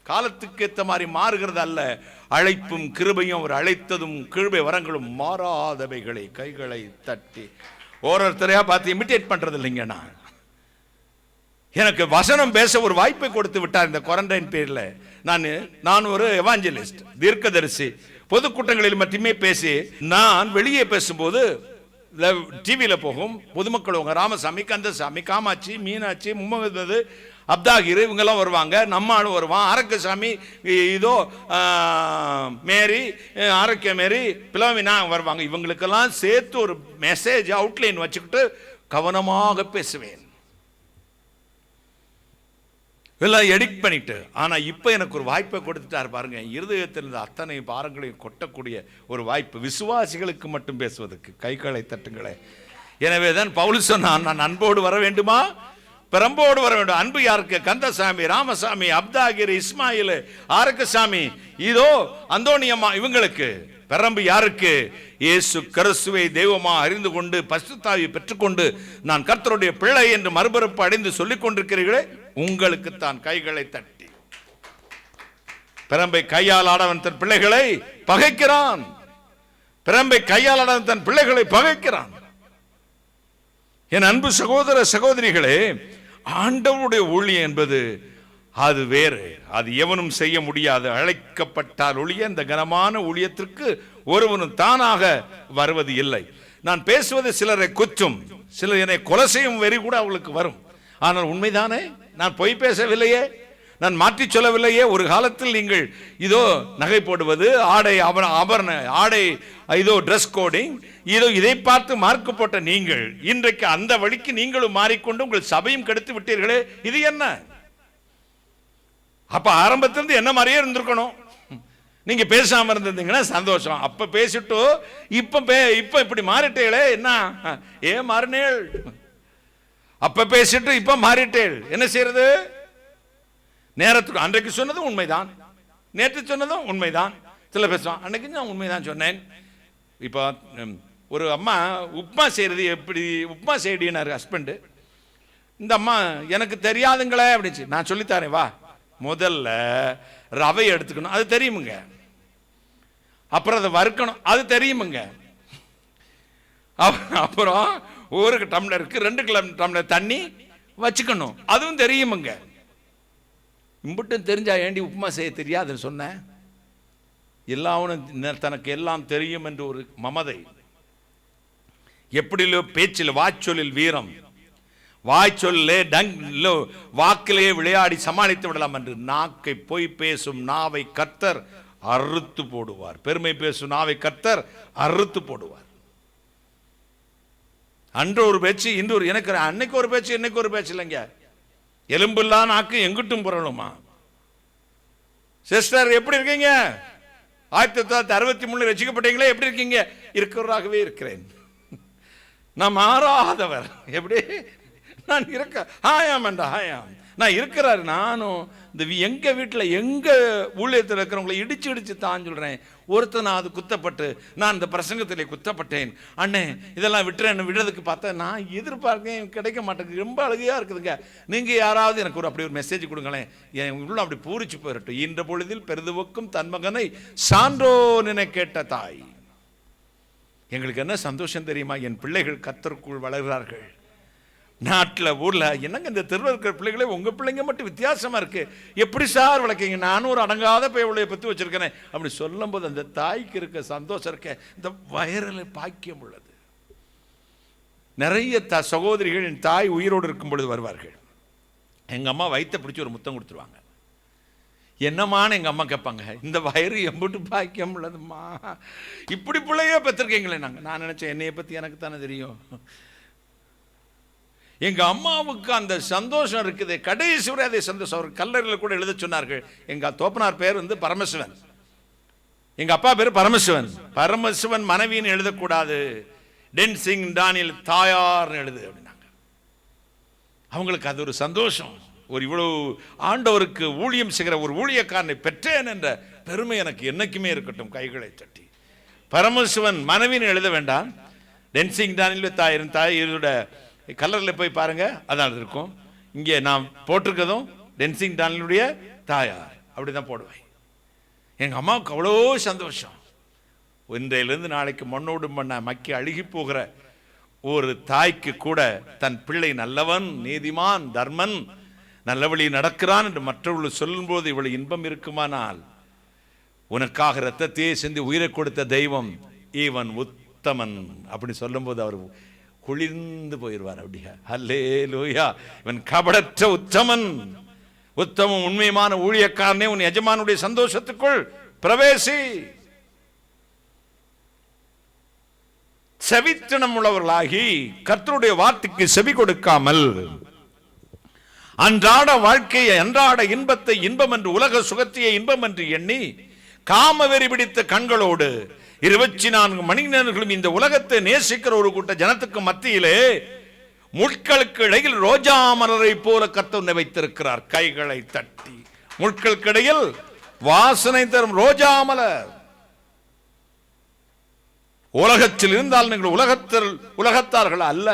காலத்துக்கு ஏற்ற மாதிரி மாறுகிறது அல்ல. அழைப்பும் கிருபையும், அவர் அழைத்ததும் கிருபை வரங்களும் மாறாதவைகளை கைகளை தட்டி ஒருத்தரையா பார்த்து இமிட்டேட் பண்றது இல்லைங்க. எனக்கு வசனம் பேச ஒரு வாய்ப்பை கொடுத்து விட்டார் இந்த குவாரண்டைன் பேர்ல. நான் ஒரு எவாஞ்சலிஸ்ட், தீர்க்கதரிசி. பொதுக்கூட்டங்களில் மட்டுமே பேசி, நான் வெளியே பேசும்போது டிவியில போகும் பொதுமக்கள், ராமசாமி, கந்தசாமி, காமாட்சி, மீனாட்சி, முகமது, அப்தாகிர், இவங்கெல்லாம் வருவாங்க. நம்மளும் வருவான், அரக்கசாமி, இதோ மேரி, ஆரோக்கிய மேரி, பிலோமினா வருவாங்க. இவங்களுக்கெல்லாம் சேர்த்து ஒரு மெசேஜ் அவுட்லைன் வச்சுக்கிட்டு கவனமாக பேசுவேன், எல்லாம் எடிட் பண்ணிட்டு. ஆனா இப்ப எனக்கு ஒரு வாய்ப்பை கொடுத்துட்டார் பாருங்க, இருதயத்தில் இருந்த அத்தனை பாரங்களையும் கொட்டக்கூடிய ஒரு வாய்ப்பு, விசுவாசிகளுக்கு மட்டும் பேசுவதற்கு. கைகளை தட்டுங்களே. எனவே தான் பவுல் சொன்னான், நான் அன்போடு வர வேண்டுமா, பிரம்போடு வர வேண்டும். அன்பு யாருக்கு? கந்தசாமி, ராமசாமி, அப்தாகிர், இஸ்மாயில், ஆரக்கசாமி, இதோ அந்தோனியம்மா, இவங்களுக்கு. பெரம்பு யாருக்கு? இயேசு கிறிஸ்துவை தெய்வமா அறிந்து கொண்டு பரிசுத்தாவியை பெற்றுக்கொண்டு நான் கர்த்தருடைய பிள்ளை என்று மறுபரப்பு அடைந்து சொல்லிக் கொண்டிருக்கிறீர்களே, உங்களுக்கு தான். கைகளை தட்டி. பிரம்பை கையால் ஆடவன் தன் பிள்ளைகளை பகைக்கிறான். பிரம்பை கையால் ஆடவன் தன் பிள்ளைகளை பகைக்கிறான். என் அன்பு சகோதர சகோதரிகளே, ஆண்டவருடைய ஊழியம் என்பது அது வேறு, அது எவனும் செய்ய முடியாது. அழைக்கப்பட்டால் ஒழிய இந்த கனமான ஊழியத்திற்கு ஒருவனும் தானாக வருவது இல்லை. நான் பேசுவது சிலரை குற்றும், சிலர் என்னை கொலை செய்யும் வெறி கூட அவங்களுக்கு வரும். ஆனால் உண்மைதானே, நான் பொய் பேசவில்லையே, நான் மாற்றி சொல்லவில்லையே. ஒரு காலத்தில் நீங்கள் இதோ நகை போடுவது, ஆடை ஆபரண ஆடை, இதோ ட்ரெஸ் கோடிங், இதோ இதை பார்த்து மார்க் போட்ட நீங்கள் இன்றைக்கு அந்த வழிக்கு நீங்களும் மாறிக்கொண்டு உங்கள் சபையும் கெடுத்து விட்டீர்களே, இது என்ன? அப்ப ஆரம்பத்திலிருந்து என்ன மாதிரியே இருந்திருக்கணும். நீங்க பேசாம இருந்தீங்கன்னா சந்தோஷம். அப்ப பேசிட்டு இப்ப இப்படி மாறிட்டீங்களே, என்ன ஏன் மாறினேள்? அப்ப பேசிட்டு இப்ப மாறிட்டேள், என்ன செய்யறது? நேரத்துக்கு அன்றைக்கு சொன்னதும் உண்மைதான், நேற்று சொன்னதும் உண்மைதான். சில பேசுவான், அன்னைக்கு நான் உண்மைதான் சொன்னேன். இப்போ ஒரு அம்மா உப்மா செய்யறது எப்படி, உப்மா செய்யடினாரு ஹஸ்பண்டு. இந்த அம்மா எனக்கு தெரியாதுங்களே அப்படின்னு. நான் சொல்லித்தாரேன் வா. முதல்ல ரவை எடுத்துக்கணும், அது தெரியுமுங்க. அப்புறம் அதை வறுக்கணும், அது தெரியுமுங்க. அப்புறம் ஒரு டம்ளருக்கு 2 டம்ளர் தண்ணி வச்சுக்கணும், அதுவும் தெரியுமுங்க. இம்புட்டும் தெரிஞ்சா ஏண்டி உப்புமா செய்ய தெரியாதுன்னு சொன்னேன். எல்லாவனும் தனக்கு எல்லாம் தெரியும் என்று ஒரு மமதை. எப்படிலோ பேச்சில் வாய்ச்சொல்லில் வீரம், வாய்ச்சொல்லே டங்லோ வாக்கிலே விளையாடி சமாளித்து விடலாம் என்று. நாக்கை பொய் பேசும் நாவை கர்த்தர் அறுத்து போடுவார். பெருமை பேசும் நாவை கர்த்தர் அறுத்து போடுவார். அன்று ஒரு பேச்சு, இன்று ஒரு, எனக்கு அன்னைக்கு ஒரு பேச்சு, இன்னைக்கு ஒரு பேச்சு இல்லைங்க. எலும்பில்லா நாக்கு எங்கிட்டும் புரளுமா. சிஸ்டர் எப்படி இருக்கீங்க? 1963 ரசிக்கப்பட்டீங்களே, எப்படி இருக்கீங்க? இருக்கிறவராகவே இருக்கிறேன். நான் மாறாதவர். எப்படி? நான் இருக்க ஹாயாமண்டா ஹாயாம், நான் இருக்கிறாரு. நானும் இந்த எங்க வீட்டில் எங்க ஊழியத்தில் இருக்கிறவங்களை இடிச்சு தான் சொல்றேன். ஒருத்தன் அது குத்தப்பட்டு, நான் இந்த பிரசங்கத்திலே குத்தப்பட்டேன். அண்ணே இதெல்லாம் விட்டுறேன், விடுறதுக்கு பார்த்தா நான் எதிர்பார்க்கேன், கிடைக்க மாட்டேங்குது. ரொம்ப அழகையா இருக்குதுங்க. நீங்க யாராவது எனக்கு அப்படி ஒரு மெசேஜ் கொடுங்களேன், என் உள்ள அப்படி பூரிச்சு போயிடட்டும். இன்ற பொழுதில் பெரிதுவக்கும் தன் மகனை சான்றோன் என கேட்ட தாய். எங்களுக்கு என்ன சந்தோஷம் தெரியுமா? என் பிள்ளைகள் கர்த்தருக்குள் வளர்கிறார்கள். நாட்டில் ஊரில் என்னங்க இந்த தெருவில் இருக்கிற பிள்ளைகளே உங்கள் பிள்ளைங்க மட்டும் வித்தியாசமாக இருக்குது, எப்படி சார் வளர்க்கீங்க, நானும் ஒரு அடங்காத பேவளையை பற்றி வச்சுருக்கேனே அப்படி சொல்லும்போது அந்த தாய்க்கு இருக்க சந்தோஷம் இருக்க இந்த வயரில் பாக்கியம் உள்ளது. நிறைய சகோதரிகள் என் தாய் உயிரோடு இருக்கும் பொழுது வருவார்கள். எங்கள் அம்மா வயிற்றை பிடிச்சி ஒரு முத்தம் கொடுத்துருவாங்க. என்னம்மான்னு எங்கள் அம்மா கேட்பாங்க, இந்த வயிறு எம்பிட்டு பாக்கியம் உள்ளதும்மா, இப்படி பிள்ளையே பெற்றிருக்கீங்களே. நான் நினச்சேன் என்னையை பற்றி எனக்கு தானே தெரியும். எங்கள் அம்மாவுக்கு அந்த சந்தோஷம் இருக்குது. கடைசி வரை அதே சந்தோஷம். அவர் கல்லறையில் கூட எழுத சொன்னார்கள். எங்கள் தோப்பனார் பேர் பரமசிவன், எங்கள் அப்பா பேர் பரமசிவன். பரமசிவன் மனைவின்னு எழுதக்கூடாது, டென்சிங் டானியல் தாயார்னு எழுது அப்படின்னாங்க. அவங்களுக்கு அது ஒரு சந்தோஷம். ஒரு இவ்வளவு ஆண்டவருக்கு ஊழியம் செய்கிற ஒரு ஊழியக்காரனை பெற்றேன் என்ற பெருமை எனக்கு என்னைக்குமே இருக்கட்டும். கைகளை தட்டி பரமசிவன் மனைவின்னு எழுத வேண்டாம், டென்சிங் டானியல் தாயிரும் தாய் இதோட கலரில் போய் பாருங்க, அதான் இருக்கும். இங்கே நான் போட்டிருக்கதும் டென்சிங் டானியலுடைய தாயார் அப்படிதான் போடுவேன். எங்கள் அம்மாவுக்கு அவ்வளோ சந்தோஷம். இன்றையிலிருந்து நாளைக்கு மண்ணோடு மண்ண மக்கி அழுகி போகிற ஒரு தாய்க்கு கூட தன் பிள்ளை நல்லவன், நீதிமான், தர்மன், நல்ல வழி நடக்கிறான் என்று மற்றவர்கள் சொல்லும்போது இவ்வளவு இன்பம் இருக்குமானால், உனக்காக இரத்தத்தையே சிந்தி உயிரை கொடுத்த தெய்வம் இவன் உத்தமன் அப்படி சொல்லும்போது அவர் குளிர்ந்து போயிடுவார். அப்படியா, அல்லேலூயா, இவன் கபடற்ற உத்தமன், உத்தமம் உண்மையான ஊழியக்காரனே, உன் எஜமானுடைய சந்தோஷத்துக்குள் பிரவேசி. செவித்தனம் உள்ளவர்களாகி கர்த்தருடைய வார்த்தைக்கு செவி கொடுக்காமல் அன்றாட வாழ்க்கையை, அன்றாட இன்பத்தை இன்பம் என்று, உலக சுகத்தையே இன்பம் என்று எண்ணி காமவெறி பிடித்த கண்களோடு 24 மணி நேரங்களும் இந்த உலகத்தை நேசிக்கிற ஒரு கூட்ட ஜனத்துக்கு மத்தியிலே முட்களுக்கு இடையில் ரோஜா மலரை போல கர்த்தர் வைத்திருக்கிறார். கைகளை தட்டி முட்களுக்கு இடையில் வாசனை தரும் ரோஜா மலர். உலகத்தில் இருந்தால் நீங்கள் உலகத்தார்கள் அல்ல.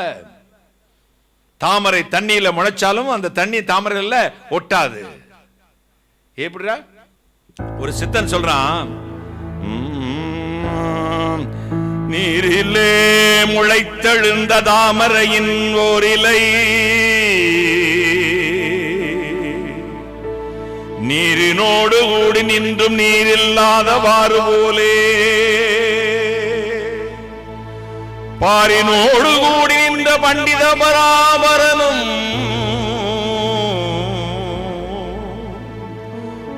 தாமரை தண்ணியில முளைச்சாலும் அந்த தண்ணி தாமரையில ஒட்டாது. எப்படிடா ஒரு சித்தன் சொல்றான், நீரிலே முளைத்தெழுந்த தாமரையின் ஓரிலை நீரினோடு கூடி நின்றும் நீரில்லாதவாறு போலே, பாரினோடு கூடி நின்ற பண்டித பராபரனும்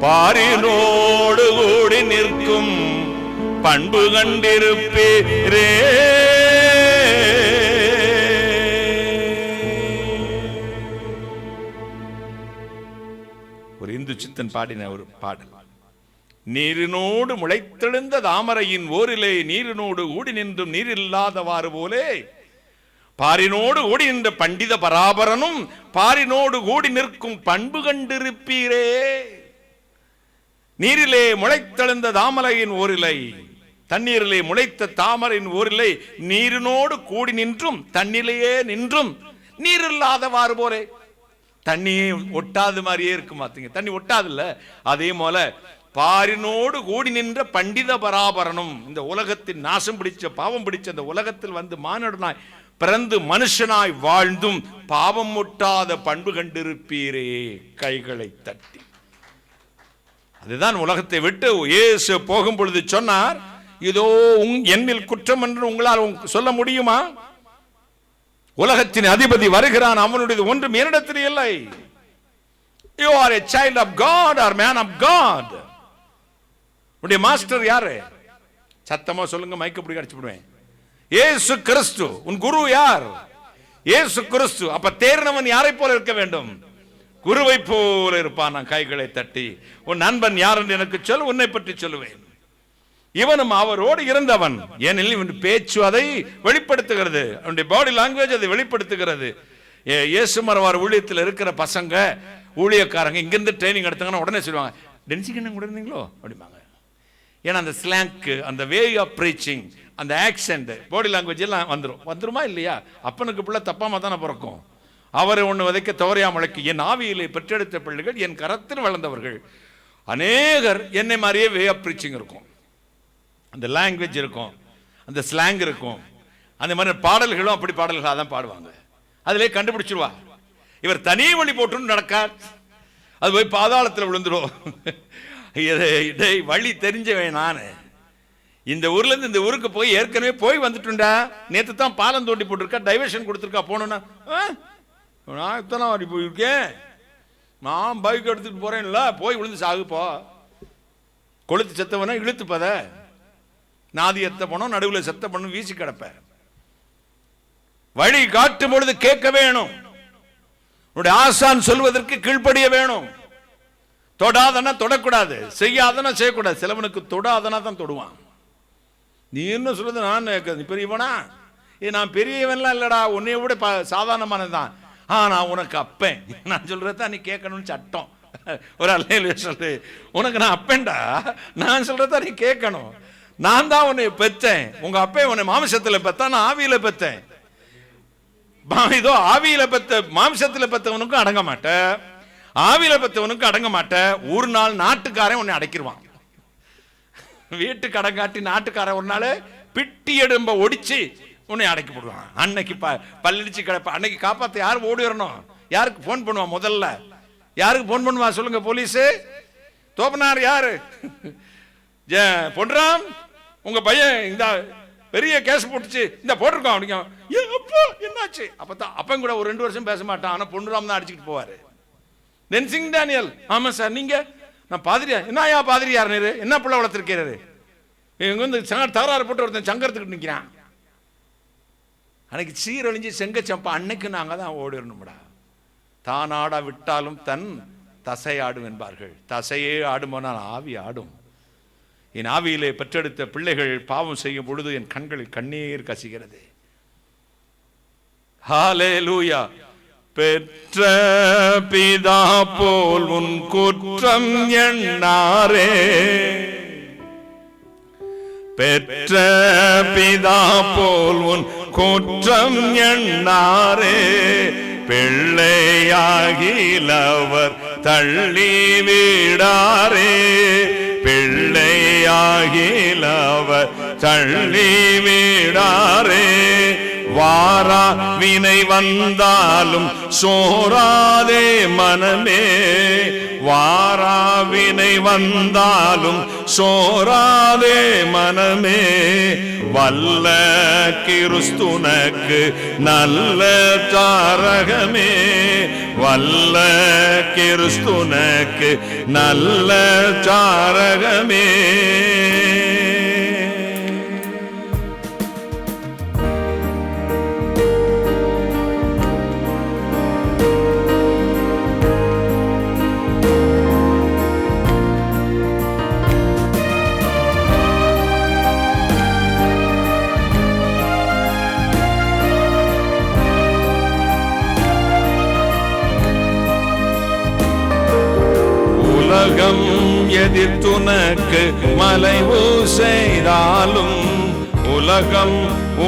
பாரினோடு கூடி நிற்கும் பண்பு கண்டிருப்பீரே. ஒரு இந்து சித்தன் பாடின ஒரு பாடல். நீரினோடு முளைத்தெழுந்த தாமரையின் ஓரிலே நீரினோடு ஊடி நின்றும் நீரில்லாதவாறு போலே, பாரினோடு ஓடி நின்ற பண்டித பராபரனும் பாரினோடு கூடி நிற்கும் பண்பு கண்டிருப்பீரே. நீரிலே முளைத்தெழுந்த தாமரையின் ஓரிலை, தண்ணீரிலே முளைத்த தாமரையின் ஓரிலை நீரினோடு கூடி நின்றும் தண்ணிலேயே நின்றும் நீரில்லாதவாறு போலே. தண்ணி ஒட்டாது மாதிரியே இருக்கு மாத்தீங்க, தண்ணி ஒட்டாதுல்ல. அதே போல பாரினோடு கூடி நின்ற பண்டித பராபரனும், இந்த உலகத்தின் நாசம் பிடிச்ச பாவம் பிடிச்ச இந்த உலகத்தில் வந்து மானிடனாய் பிறந்து மனுஷனாய் வாழ்ந்தும் பாவம் ஒட்டாத பண்பு கண்டிருப்பீரே. கைகளை தட்டி அதுதான் உலகத்தை விட்டு இயேசு போகும் பொழுது சொன்னார், இதோ என்னில் குற்றம் என்று உங்களால் சொல்ல முடியுமா? உலகத்தின் அதிபதி வருகிறான், அவனுடைய ஒன்றும் என்னிடத்தில் இல்லை. You are a child of God or man of God. உடைய மாஸ்டர் யாரு? சத்தமா சொல்லுங்க, மைக்க பிடி அடிச்சு விடுவேன். இயேசு கிறிஸ்து. உன் குரு யார்? இயேசு கிறிஸ்து. அப்ப தேர்னவன் யாரை போல இருக்க வேண்டும்? குருவை போல இருப்பான். நான் கைகளை தட்டி, உன் நண்பன் யார் என்று எனக்கு சொல், உன்னை பற்றி சொல்லுவேன். இவனும் அவரோடு இருந்தவன். ஏனெனில் இவன் பேச்சு அதை வெளிப்படுத்துகிறது, அவனுடைய பாடி லாங்குவேஜ் அதை வெளிப்படுத்துகிறது. இயேசு மரவார் ஊழியத்தில் இருக்கிற பசங்க ஊழியக்காரங்க இங்கிருந்து ட்ரைனிங் எடுத்தாங்கன்னா உடனே சொல்லுவாங்க, டென்சிங் கூட இருந்தீங்களோ அப்படிம்பாங்க. ஏன்னா அந்த ஸ்லாங்க்கு, அந்த வே ஆஃப் ப்ரீச்சிங், அந்த ஆக்சென்ட், பாடி லாங்குவேஜ் எல்லாம் வந்துருமா இல்லையா? அப்பனுக்கு பிள்ளை தப்பாம தானே பிறக்கும். அவரை ஒன்று விதைக்க தவறையா முளைக்கு. என் ஆவியிலே பெற்றெடுத்த பிள்ளைகள், என் கரத்தில் வளர்ந்தவர்கள் அநேகர் என்னை மாதிரியே வே ஆஃப் ப்ரீச்சிங் இருக்கும், அந்த லாங்குவேஜ் இருக்கும், அந்த ஸ்லாங் இருக்கும். அந்த மாதிரி பாடல்களும் அப்படி பாடல்களாக தான் பாடுவாங்க. அதிலே கண்டுபிடிச்சிருவா. இவர் தனி வழி போட்டு நடக்கார், அது போய் பாதாளத்தில் விழுந்துடும். வழி தெரிஞ்சவன் நான், இந்த ஊர்ல இருந்து இந்த ஊருக்கு போய் ஏற்கனவே போய் வந்துட்டுண்டா. நேற்று தான் பாலம் தோண்டி போட்டிருக்கா, டைவர்ஷன் கொடுத்துருக்கா. போனோன்னா நான் இத்தனை வாடி போயிருக்கேன், நான் பைக் எடுத்துட்டு போறேன்ல, போய் விழுந்து சாகுப்போ. கொளுத்து செத்தவன இழுத்துப்பத, நாதி எத்த போனோம், நடுவில் செத்த பண்ணும் வீசி கிடப்ப. வழி காட்டும் பொழுது கேட்க வேணும், உன்னுடைய ஆசான் சொல்வதற்கு கீழ்ப்படிய வேணும். தொடாதனா தொடக்கூடாது, செய்யாதனா செய்யக்கூடாது. சிலவனுக்கு தொடாதனா தான் தொடுவான். நீ என்ன சொல்றது, நான் பெரியவனா? நான் பெரியவன்லாம் இல்லடா, உன்னைய விட சாதாரணமானதுதான். நான் உனக்கு அப்பேன், நான் சொல்றதான் நீ கேட்கணும்னு சட்டம். ஒரு அல்லேலூயா சொல்லு. உனக்கு நான் அப்பேன்டா, நான் சொல்றதான் நீ கேட்கணும். நான் தான் உன்னை பெத்தேன். உங்க அப்பே உன்னை மாம்சத்துல பெத்தான், நான் ஆவியில பெத்தேன். இதோ ஆவியில பெத்த மாம்சத்துல பெத்தவனுக்கும் அடங்க மாட்ட, ஆவியில பெத்தவனுக்கும் அடங்க மாட்ட. ஒரு நாள் நாட்டுக்காரன் உன்னை அடைக்கிடுவான். வீட்டுக்கு அடங்காட்டி நாட்டுக்காரன் ஒரு நாள் பிட்டி எடும்ப ஒடிச்சு உன்னை அடைக்கி போடுவான். அன்னைக்கு பல்லிடிச்சு கிடப்ப. அன்னைக்கு காப்பாத்த யார் ஓடி வரணும்? யாருக்கு போன் பண்ணுவான்? முதல்ல யாருக்கு போன் பண்ணுவா சொல்லுங்க? போலீஸ் தோப்பனார் யாரு? பொன்ராம், உங்க பையன் இந்த பெரிய கேஸ் போட்டுச்சு, இந்த போட்டிருக்கோம் அப்படிங்க. என்னாச்சு? அப்பதான் அப்பன் கூட ஒரு 2 வருஷம் பேச மாட்டான், ஆனா பொன்ராம் தான் அடிச்சுட்டு போவாரு. டென்சிங் டேனியல், ஆமா சார். நீங்க? நான் பாதிரியா. என்ன பாதிரியார் நீரு? என்ன பிள்ளை வளர்த்துருக்கிறாரு? இவங்க வந்து தகராறு போட்டு ஒருத்தன் சங்கரத்துக்கிட்டு நிற்கிறான். அன்னைக்கு சீரழிஞ்சு செங்கச்சம்பா. அன்னைக்கு நாங்க தான் ஓடிடணும்டா. தானாடா விட்டாலும் தன் தசை ஆடும் என்பார்கள். தசையே ஆடுமானால் ஆவி ஆடும். என் ஆவியிலே பெற்றெடுத்த பிள்ளைகள் பாவம் செய்யும் பொழுது என் கண்களில் கண்ணீர் கசிகிறது. ஹல்லேலூயா. பெற்ற பிதா போல் உன் குற்றம் எண்ணாரே, பெற்ற பிதா போல் உன் குற்றம் எண்ணாரே. பிள்ளையாகிலவர் தள்ளி விடாரே, பிள்ளையாகிலவர் தள்ளி விடாரே. வாரா வினை வந்தாலும் சோராதே மனமே, வாரா வினை வந்தாலும் சோராதே மனமே. வல்ல கிறிஸ்துனக்கு நல்ல தாரகமே, வல்ல கிறிஸ்துனக்கு நல்ல தாரகமே. உலகம் எதிர்த்துனக்கு மலைவு செய்தாலும், உலகம்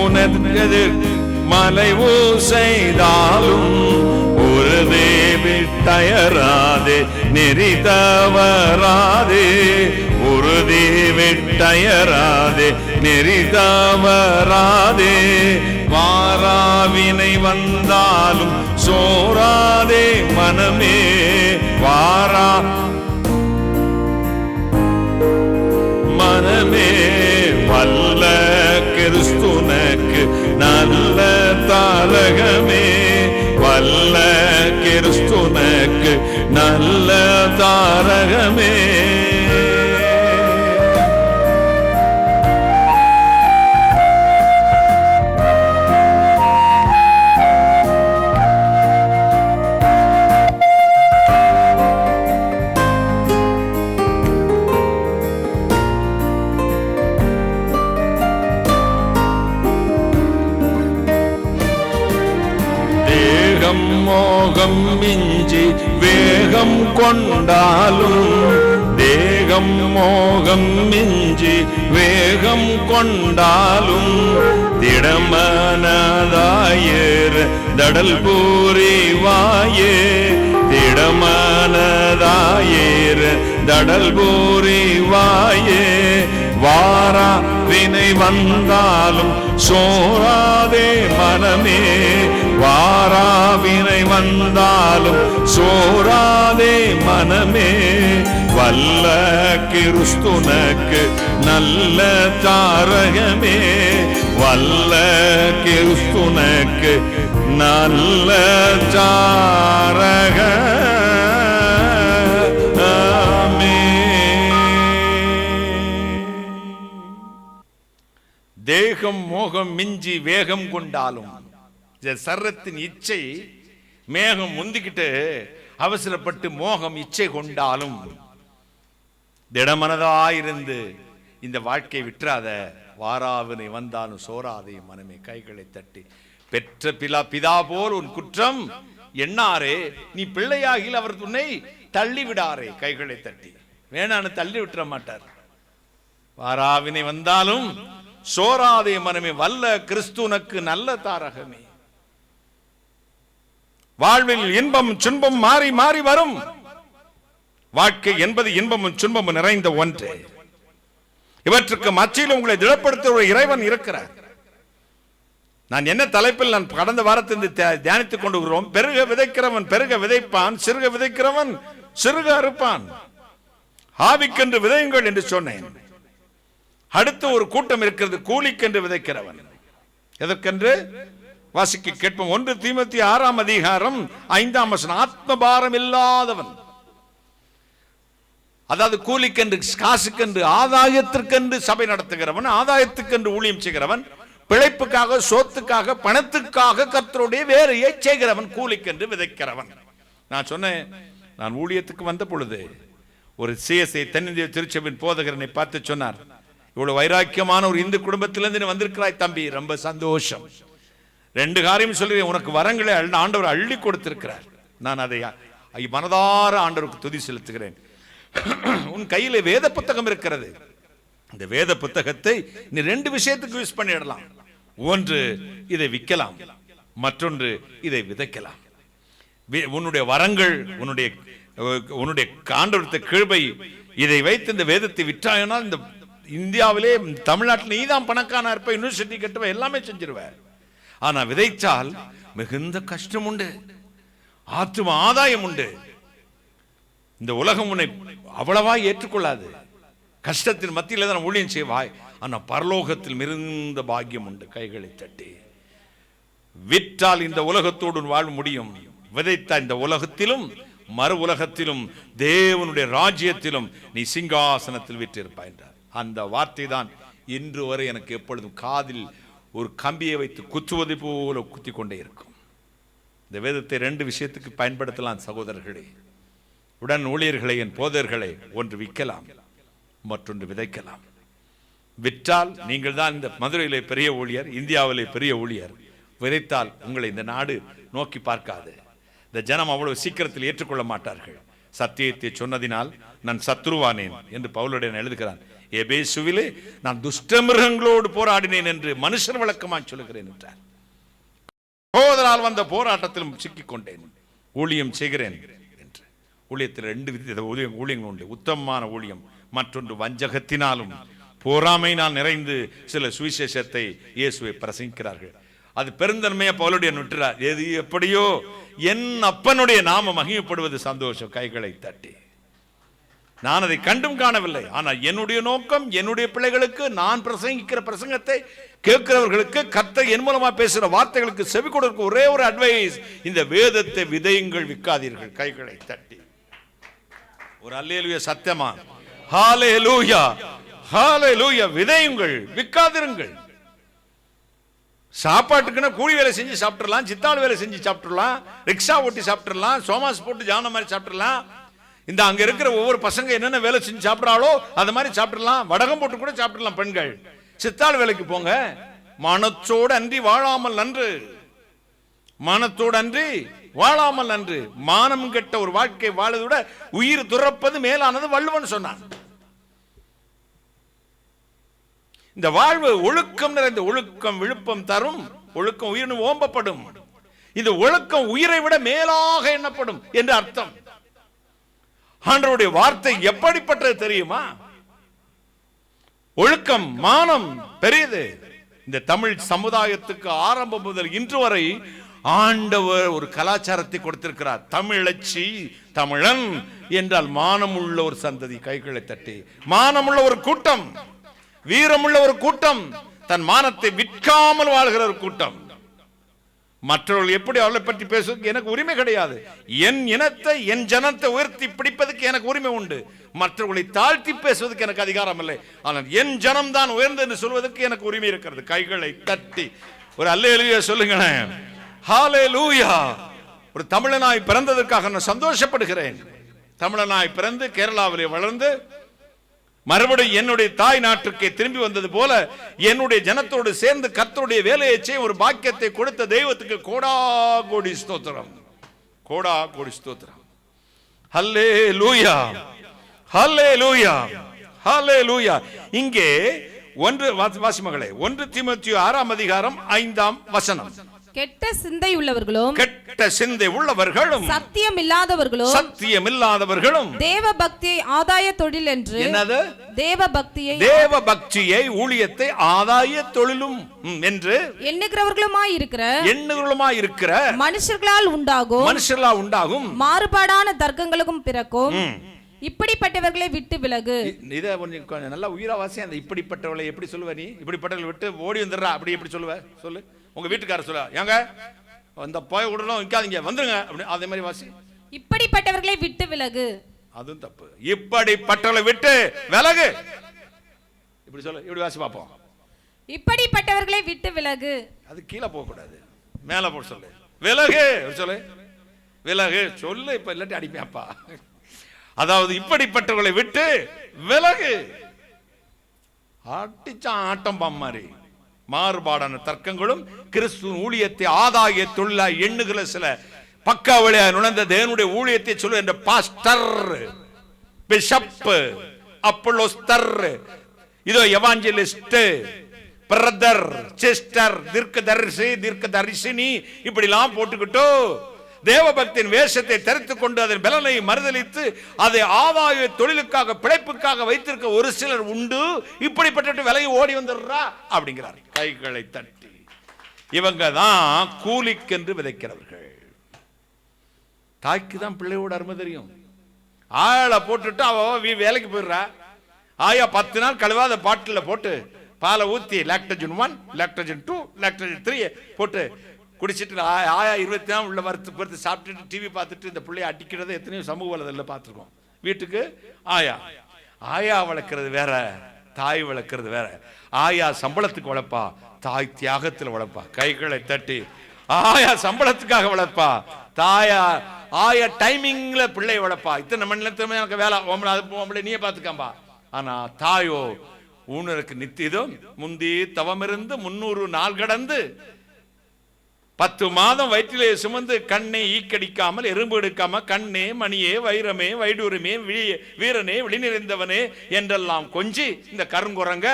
உனது மலைவு செய்தாலும், உறுதி விட்டயராதே நெறி தவறாதே, உறுதி விட்டயராதே நெறி தவறாதே. வாராவினை வந்தாலும் சோராதே மனமே, வாரா மனமே. வல்ல கிறிஸ்துனக்கு நல்ல தாரகமே, வல்ல கிறிஸ்துனக்கு நல்ல தாரகமே. மோகம் மிஞ்சி வேகம் கொண்டாலும், தேகம் மோகம் மிஞ்சி வேகம் கொண்டாலும், திடமனதாயர் தடல் பூரிவாயே, திடமனதாயர் தடல் பூரிவாயே. வாரா வினை வந்தாலும் சோராதே மனமே, வாராவினை வந்தாலும் சோராதே மனமே, வல்ல கிறிஸ்துனக்கு நல்ல தாரகமே, வல்ல கிறிஸ்துனக்கு நல்ல தாரகமே. தேகம் மோகம் மிஞ்சி வேகம் கொண்டாலும், சர்ரத்தின் இச்சை மேகம் முந்திக்கிட்டு அவசரப்பட்டு மோகம் இச்சை கொண்டாலும் திடமனதாயிருந்து இந்த வாழ்க்கை விட்டுறாத, வாராவினை வந்தாலும் சோராதே மனமே. கைகளை தட்டி, பெற்ற பிதா போல் உன் குற்றம் எண்ணாரே, நீ பிள்ளையாகில் அவர் உன்னை தள்ளி விடாரே. கைகளை தட்டி, வேணான்னு தள்ளி விட்டுற மாட்டார். வாராவினை வந்தாலும் சோராதே மனமே, வல்ல கிறிஸ்துனக்கு நல்ல தாரகமே. வாழ்வில் இன்பம் துன்பம் மாறி மாறி வரும். வாழ்க்கை என்பது இன்பமும் துன்பமும் நிறைந்த ஒன்று. இவற்றுக்கு மத்தியில் உங்களை திடப்படுத்த ஒரு இறைவன் இருக்கிறார். நான் என்ன தலைப்பில் நான் கடந்த வாரத்திலிருந்து தியானித்துக் கொண்டு வருகிறோம். பெருக விதைக்கிறவன் பெருக விதைப்பான், சிறுக விதைக்கிறவன் சிறுக அறுப்பான். ஆவிக்கென்று விதையுங்கள் என்று சொன்னேன். அடுத்து ஒரு கூட்டம் இருக்கிறது, கூலிக்கென்று விதைக்கிறவன். எதற்கென்று? வாசிக்க கேட்போம். 1 தீமோத்தேயு 6 அதிகாரம் 5 வசனம். ஆத்மபாரம் இல்லாதவன், அதாவது கூலிக்கென்று காசுக்கென்று ஆதாயத்திற்கென்று சபை நடத்துகிறவன், ஆதாயத்துக்கென்று ஊழியம் செய்கிறவன், பிழைப்புக்காக சோத்துக்காக பணத்துக்காக கர்த்தருடைய வேலையை செய்கிறவன், கூலிக்கென்று விதைக்கிறவன். நான் சொன்னேன், நான் ஊழியத்துக்கு வந்த பொழுது ஒரு சிஎஸ்ஐ தென்னிந்திய திருச்சபையின் போதகரனை பார்த்து சொன்னார், இவ்வளவு வைராக்கியமான ஒரு இந்து குடும்பத்திலிருந்து வந்திருக்கிறாய் தம்பி, ரொம்ப சந்தோஷம். 2 காரியம் சொல்லுவேன், உனக்கு வரங்களை ஆண்டவர் அள்ளி கொடுத்திருக்கிறார். நான் அதை மனதார ஆண்டவருக்கு துதி செலுத்துகிறேன். உன் கையில வேத புத்தகம் இருக்கிறது. இந்த வேத புத்தகத்தை நீ 2 விஷயத்துக்கு யூஸ் பண்ணிடலாம். ஒன்று, இதை விற்கலாம், மற்றொன்று இதை விதைக்கலாம். உன்னுடைய வரங்கள், உன்னுடைய ஆண்டவருடைய கிருபை, இதை வைத்து இந்த வேதத்தை விற்றாயனால் இந்த இந்தியாவிலே தமிழ்நாட்டில் நீதான் பணக்கான இருப்ப, யூனிவர்சிட்டி கட்டுவ, எல்லாமே செஞ்சிருவ. ஆனா விதைச்சால் மிகுந்த கஷ்டம் உண்டு, ஆத்தும ஆதாயம் உண்டு. இந்த உலகம் உன்னை அவ்வளவா ஏற்றுக்கொள்ளாது. கஷ்டத்தின் மத்தியில் தான் ஊழியம் செய்வாய், ஆனா பரலோகத்தில் மிகுந்த பாக்கியம் உண்டு. கைகளை தட்டி, விற்றால் இந்த உலகத்தோடு வாழ முடியும், விதைத்தால் இந்த உலகத்திலும் மறு உலகத்திலும் தேவனுடைய ராஜ்யத்திலும் நீ சிங்காசனத்தில் விற்றிருப்பாய் என்றார். அந்த வார்த்தை தான் இன்று வரை எனக்கு எப்பொழுதும் காதில் ஒரு கம்பியை வைத்து குத்துவது போல குத்தி கொண்டே இருக்கும். இந்த வேதத்தை 2 விஷயத்துக்கு பயன்படுத்தலாம் சகோதரர்களே, உடன் ஊழியர்களை, என் போதர்களை. ஒன்று விற்கலாம், மற்றொன்று விதைக்கலாம். விற்றால் நீங்கள் தான் இந்த மதுரையிலே பெரிய ஊழியர், இந்தியாவிலே பெரிய ஊழியர். விதைத்தால் உங்களை இந்த நாடு நோக்கி பார்க்காது. இந்த ஜனம் அவ்வளவு சீக்கிரத்தில் ஏற்றுக்கொள்ள மாட்டார்கள். சத்தியத்தை சொன்னதினால் நான் சத்ருவானேன் என்று பவுலுடன் எழுதுகிறான். எபேசுவிலே நான் துஷ்ட மிருகங்களோடு போராடினேன் என்று மனுஷர் விளக்கமாய் சொல்லுகிறேன் என்றார். சகோதரால் வந்த போராட்டத்திலும் சிக்கிக் கொண்டேன், ஊழியம் செய்கிறேன் என்று. ஊழியத்தில் 2 வித ஊழியங்கள் உண்டு. உத்தமமான ஊழியம், மற்றொன்று வஞ்சகத்தினாலும் போராமையினால் நிறைந்து சில சுவிசேஷத்தை இயேசுவை பிரசங்கிக்கிறார்கள். அது பெருந்தன்மையா பவுலுடைய நுட்டுறார். எது எப்படியோ என் அப்பனுடைய நாமம் மகிமைப்படுவது சந்தோஷம். கைகளை தட்டி, நான் அதை கண்டும் காணவில்லை, ஆனால் என்னுடைய நோக்கம் என்னுடைய பிள்ளைகளுக்கு, நான் பிரசங்கிக்கிற பிரசங்கத்தை கேட்கிறவர்களுக்கு, கர்த்தர் என் மூலமா பேசுகிற வார்த்தைகளுக்கு செவி கொடுக்க ஒரே ஒரு அட்வைஸ், இந்த வேதத்தை விதையுங்கள், விற்காதீர்கள். கைகளை தட்டி ஒரு அல்லேலூயா சத்தியமா, ஹalleluya ஹalleluya. விதையுங்கள், விற்காதிருங்கள். சாப்பாட்டுக்குன்னா கூலி வேலை செஞ்சு சாப்பிட்டுடலாம், சித்தாள் வேலை செஞ்சு சாப்பிட்டுடலாம், ரிக்ஷா ஓட்டி சாப்பிட்டுடலாம், சோமாஸ் போட்டு ஜான மாதிரி சாப்பிட்டுடலாம். இந்த அங்க இருக்கிற ஒவ்வொரு பசங்க என்னென்ன வேலை செஞ்சு சாப்பிட்றாளோ அது மாதிரி சாப்பிடலாம். வடகம் போட்டு கூட சாப்பிடலாம். பெண்கள் சித்தாள் வேலைக்கு போங்க. மனத்தோடு அன்றி வாழாமல் நன்று, மனத்தோடு அன்றி வாழாமல் நன்று. மானம் கெட்ட ஒரு வாழ்க்கை வாழதை விட உயிர் துறப்பது மேலானது வள்ளுவன் சொன்னான். இந்த வாழ்வு ஒழுக்கம் நிறைந்த, ஒழுக்கம் விழுப்பம் தரும், ஒழுக்கம் உயிர் ஓம்பப்படும். இந்த ஒழுக்கம் உயிரை விட மேலாக எண்ணப்படும் என்று அர்த்தம். ஆண்டவருடைய வார்த்தை எப்படிப்பட்டது தெரியுமா? ஒழுக்கம், மானம் பெரியது. இந்த தமிழ் சமுதாயத்துக்கு ஆரம்பம் முதல் இன்று வரை ஆண்டவர் ஒரு கலாச்சாரத்தை கொடுத்திருக்கிறார். தமிழச்சி, தமிழன் என்றால் மானமுள்ள ஒரு சந்ததி. கைகளை தட்டி, மானமுள்ள ஒரு கூட்டம், வீரமுள்ள ஒரு கூட்டம், தன் மானத்தை விற்காமல் வாழ்கிற ஒரு கூட்டம். மற்றவர்கள் எப்படி அவளை பற்றி பேசுவதற்கு எனக்கு உரிமை கிடையாது. என் இனத்தை, என் ஜனத்தை உயர்த்தி பிடிப்பதற்கு எனக்கு உரிமை உண்டு. மற்றவர்களை தாழ்த்தி பேசுவதற்கு எனக்கு அதிகாரம் இல்லை. ஆனால் என் ஜனம் தான் உயர்ந்து என்று சொல்வதற்கு எனக்கு உரிமை இருக்கிறது. கைகளை தட்டி ஒரு அல்லேலூயா சொல்லுங்களேன். ஹல்லேலூயா. ஒரு தமிழனாய் பிறந்ததற்காக நான் சந்தோஷப்படுகிறேன். தமிழனாய் பிறந்து கேரளாவிலே வளர்ந்து மறுபடியும் என்னுடைய தாய் நாட்டுக்கு திரும்பி வந்தது போல என்னுடைய ஜனத்தோடு சேர்ந்து கர்த்தருடைய வேலையை செய்ய ஒரு பாக்கியத்தை கொடுத்த தெய்வத்துக்கு கோடா கோடி ஸ்தோத்திரம், கோடா கோடி ஸ்தோத்திரம். ஹல்லேலூயா, ஹல்லேலூயா, ஹல்லேலூயா. இங்கே ஒன்று வாசி மகளே, 1 தீமோத்தேயு 6ஆம் அதிகாரம் 5ஆம் வசனம். கெட்ட சிந்தை உள்ளவர்களும், கெட்ட சிந்தை உள்ளவர்களும், சத்தியம் இல்லாதவர்களும், சத்தியம் இல்லாதவர்களும், தேவ பக்தியை ஆதாய தொழில் என்று, என்னது? தேவ பக்தியை, தேவ பக்தியை, ஊழியத்தை ஆதாய தொழிலும் என்று எண்ணுகிறவர்களுமாய் இருக்கிற மனுஷர்களால் உண்டாகும் மாறுபாடான தர்க்கங்களுக்கும் பிறக்கும் இப்படிப்பட்டவர்களை விட்டு விலகு. இதை கொஞ்சம் நல்லா உயிரா வாசி. அந்த இப்படிப்பட்டவளை எப்படி சொல்லுவ நீ? இப்படிப்பட்டவளை விட்டு ஓடி வந்துடுறா, அப்படி எப்படி சொல்லுவ? சொல்லு. உங்க வீட்டுக்காரர் சொல்ல, ஏங்க அந்த போய் விடணும், நிக்காதீங்க, வந்துருங்க, அப்படி அதே மாதிரி வாசி. இப்படிப்பட்டவர்களை விட்டு விலகு. அதுவும் தப்பு. இப்படிப்பட்டவர்களை விட்டு விலகு. இப்படி சொல்லு, இப்படி வாசி பார்ப்போம். இப்படிப்பட்டவர்களை விட்டு விலகு. அது கீழே போக கூடாது, மேல போட சொல்லு. விலகு சொல்லு, விலகு சொல்லு. இப்ப இல்லாட்டி அடிப்பேன்ப்பா. அதாவது இப்படிப்பட்டவர்களை விட்டு விலகு. ஆட்டிச்சான் ஆட்டம் பாம்மாரி. மாறுபாடான தர்க்கங்களும் கிறிஸ்துவின் ஊழியத்தை ஆதாய தொழிலா எண்ணுகிற சில பக்கா வழியா நுழைந்த தேவனுடைய ஊழியத்தை சொல்லு என்ற பாஸ்டர், பிஷப், அப்போஸ்தலர், இதோ எவாஞ்சலிஸ்ட், பிரதர், சிஸ்டர், தீர்க்கதரிசினி இப்படிலாம் போட்டுக்கிட்டோ தேவபக்தியின் வேஷத்தை தரித்துக் கொண்டு அதன் பலனை மறுதலித்து அதை ஆதாய தொழிலுக்காக பிழைப்புக்காக வைத்திருக்க ஒரு சிலர் உண்டு. இப்படிப்பட்ட விலையை ஓடி வந்துடுறா அப்படிங்கிறார். கைகளை தட்டி. இவங்க தான் கூலிக்கென்று விதைக்கிறவர்கள். தாய்க்கு தான் பிள்ளையோட அருமை தெரியும். ஆளை போட்டுட்டு அவ வேலைக்கு போயிடுறா. ஆயா 10 நாள் கழுவாத பாட்டில் போட்டு பாலை ஊத்தி லாக்டோஜன் 1, லாக்டோஜன் 2, லாக்டோஜன் 3 போட்டு குடிச்சிட்டு ஆயா 20 நாள் உள்ள வறுத்து சாப்பிட்டுட்டு டிவி பார்த்துட்டு இந்த பிள்ளைய அடிக்கிறத எத்தனையோ சமூக வலைதளத்தில் பார்த்துருக்கோம். வீட்டுக்கு ஆயா வளர்க்கறது வேற, தாய் வளர்க்கறது வேற. ஆயா சம்பளத்துக்கு வளர்ப்பா, தாய் தியாகத்தில் வளர்ப்பா. கைகளை தட்டி. ஆயா சம்பளத்துக்காக வளர்ப்பா, ஆயா டைமிங்ல பிள்ளை வளர்ப்பா. இத்தனை மணி நேரத்துல எனக்கு வேலை, நீயே பார்த்துக்காம்பா. ஆனா தாயோ ஊனருக்கு நித்தியதும் முந்தி தவமிருந்து 300 நாள் கடந்து 10 மாதம் வயிற்றிலே சுமந்து கண்ணை ஈக்கடிக்காமல் எறும்பு எடுக்காம கண்ணே மணியே வைரமே வைடூரமே வீரனே விழி நிறைந்தவனே என்றெல்லாம் கொஞ்சி இந்த கருங்குரங்க,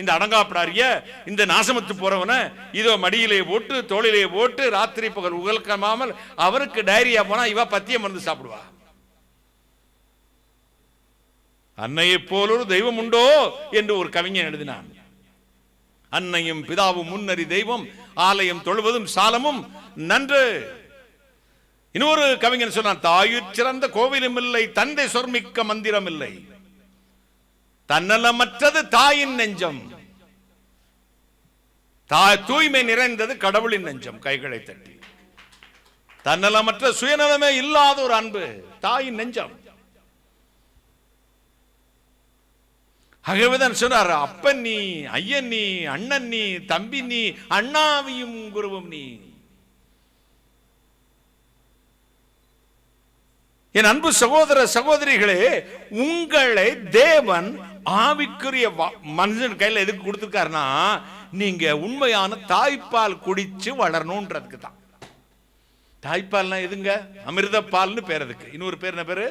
இந்த அடங்காப்படாரிய, இந்த நாசமத்து போறவன இதோ மடியிலே போட்டு தோளிலே போட்டு ராத்திரி பகல் உகல்காமல் அவருக்கு டைரியா போனா இவ பத்திய மருந்து சாப்பிடுவா. அன்னையை போலொரு தெய்வம் உண்டோ என்று ஒரு கவிஞன் எழுதினான். அன்னையும் பிதாவும் முன்னறி தெய்வம், ஆலயம் தொழுவதும் சாலமும் நன்று. இன்னொரு கவிஞன் சொன்னான், தாயுற் சிறந்த கோவிலும் இல்லை, தந்தை சொர்மிக்க மந்திரம் இல்லை, தன்னலமற்றது தாயின் நெஞ்சம், தூய்மை நிறைந்தது கடவுளின் நெஞ்சம். கைகளை தட்டி. தன்னலமற்ற சுயநலமே இல்லாத ஒரு அன்பு தாயின் நெஞ்சம். ஆகவேதான் சொன்னார், அப்பன் நீ, ஐயன் நீ, அண்ணன் நீ, தம்பி நீ, அண்ணாவியும் குருவும் நீ. என் அன்பு சகோதர சகோதரிகளே, உங்களை தேவன் ஆவிக்குரிய மனுஷன் கையில எதுக்கு கொடுத்திருக்காருன்னா, நீங்க உண்மையான தாய்ப்பால் குடிச்சு வளரணும்ன்றதுக்கு தான். தாய்ப்பால்னா எதுங்க? அமிர்த பால்னு பேர். அதுக்கு இன்னொரு பேர் என்ன பேரு?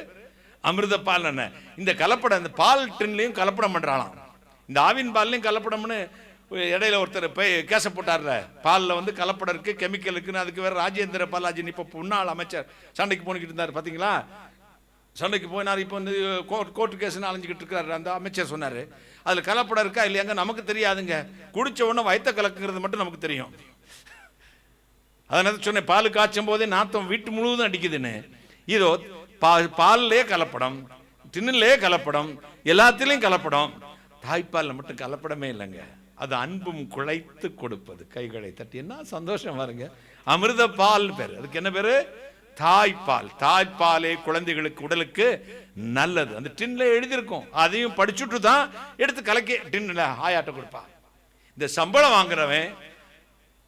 அமிர்த பால். என்ன இந்த கலப்படம், இந்த பால் டின்லையும் கலப்படம் பண்றாளாம், இந்த ஆவின் பால்லையும் கலப்படம்னு இடையில ஒருத்தர் போய் கேச போட்டார்ல. பாலில் வந்து கலப்படம் இருக்கு, கெமிக்கல் இருக்குன்னு. அதுக்கு வேற ராஜேந்திர பாலாஜி இப்ப முன்னாள் அமைச்சர் சண்டைக்கு போனிக்கிட்டு இருந்தார் பாத்தீங்களா? சண்டைக்கு போயினார். இப்போ வந்து கோர்ட்டு கேஸ்ன்னு அலைஞ்சிக்கிட்டு இருக்காரு. அந்த அமைச்சர் சொன்னார், அதில் கலப்படம் இருக்கா இல்லையாங்க நமக்கு தெரியாதுங்க, குடிச்ச உடனே வயிற்ற கலக்குங்கிறது மட்டும் நமக்கு தெரியும். அதனால சொன்னேன், பால் காய்ச்சும் போதே நாத்தம் வீட்டு முழுவதும் அடிக்குதுன்னு. இதோ பால்லே கலப்படம், டின்னிலே கலப்படம், எல்லாத்திலையும் கலப்படம். தாய்ப்பாலில் மட்டும் கலப்படமே இல்லைங்க. அது அன்பும் குழைத்து கொடுப்பது. கைகளை தட்டி என்ன சந்தோஷம் பாருங்க. அமிர்த பால் பேர், அதுக்கு என்ன பேரு? தாய்ப்பால். தாய்ப்பாலே குழந்தைகளுக்கு உடலுக்கு நல்லது. அந்த டின்ல எழுதியிருக்கும், அதையும் படிச்சுட்டு தான் எடுத்து கலக்கி டின்ல ஆயாட்ட கொடுப்பா. இந்த சம்பளம் வாங்குறவன்,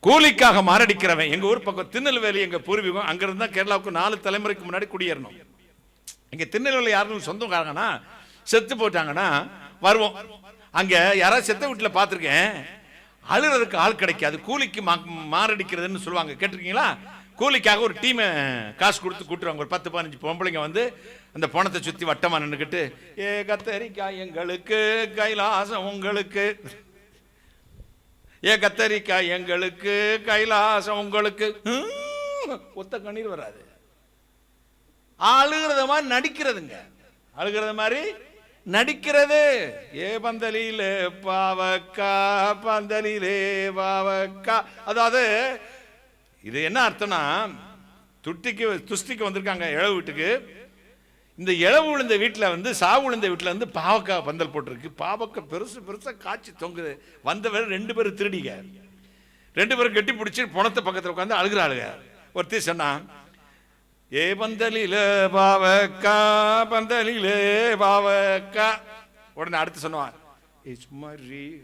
கூலிக்காக மாரடிக்கிறவன், எங்க ஊர் பக்கம் திருநெல்வேலி எங்க பூர்வீகம், அங்கிருந்து தான் கேரளாவுக்கு 4 தலைமுறைக்கு முன்னாடி குடியேறணும். இங்க திருநெல்வேலி யாரும் சொந்தக்காரங்கன்னா செத்து போட்டாங்கன்னா வருவோம். அங்க யாராவது செத்த வீட்டில் பார்த்துருக்கேன், அழுகிறதுக்கு ஆள் கிடைக்காது, கூலிக்கு மாரடிக்கிறதுன்னு சொல்லுவாங்க, கேட்டிருக்கீங்களா? கூலிக்காக ஒரு டீமை காசு கொடுத்து கூட்டுருவாங்க. ஒரு 10-15 பொம்பளைங்க வந்து அந்த பணத்தை சுற்றி வட்டமாக நின்றுக்கிட்டு, ஏ கத்தரிக்காய் எங்களுக்கு கைலாசம் உங்களுக்கு, ஏ கத்தரிக்காய் எங்களுக்கு கைலாசம் உங்களுக்கு, ஒத்த கண்ணீர் வராது. அழுகிறத மாதிரி நடிக்கிறதுங்க, அழுகிறத மாதிரி நடிக்கிறது. ஏ பந்தலிலே பாவக்கா பந்தலிலே பாவக்கா. அதாவது இது என்ன அர்த்தம்னா, துஷ்டிக்கு வந்திருக்காங்க இழவு வீட்டுக்கு. இந்த இழவு விழுந்த வீட்டில் வந்து சாவு விழுந்த வீட்டில் வந்து பாவக்காய் பந்தல் போட்டிருக்கு. பாவக்காய் பெருசு பெருசாக காய்ச்சி தொங்குது. வந்தவர் 2 பேரும் திருடிங்க, 2 பேரும் கட்டி பிடிச்சி பணத்தை பக்கத்தில் உட்காந்து அழுகிறாளுங்க. ஒருத்தி சொன்னான், ஏ பந்தலில பாவக்கா பந்தலிலே பாவக்கா. உடனே அடுத்து சொன்னான், ஏ சும்மா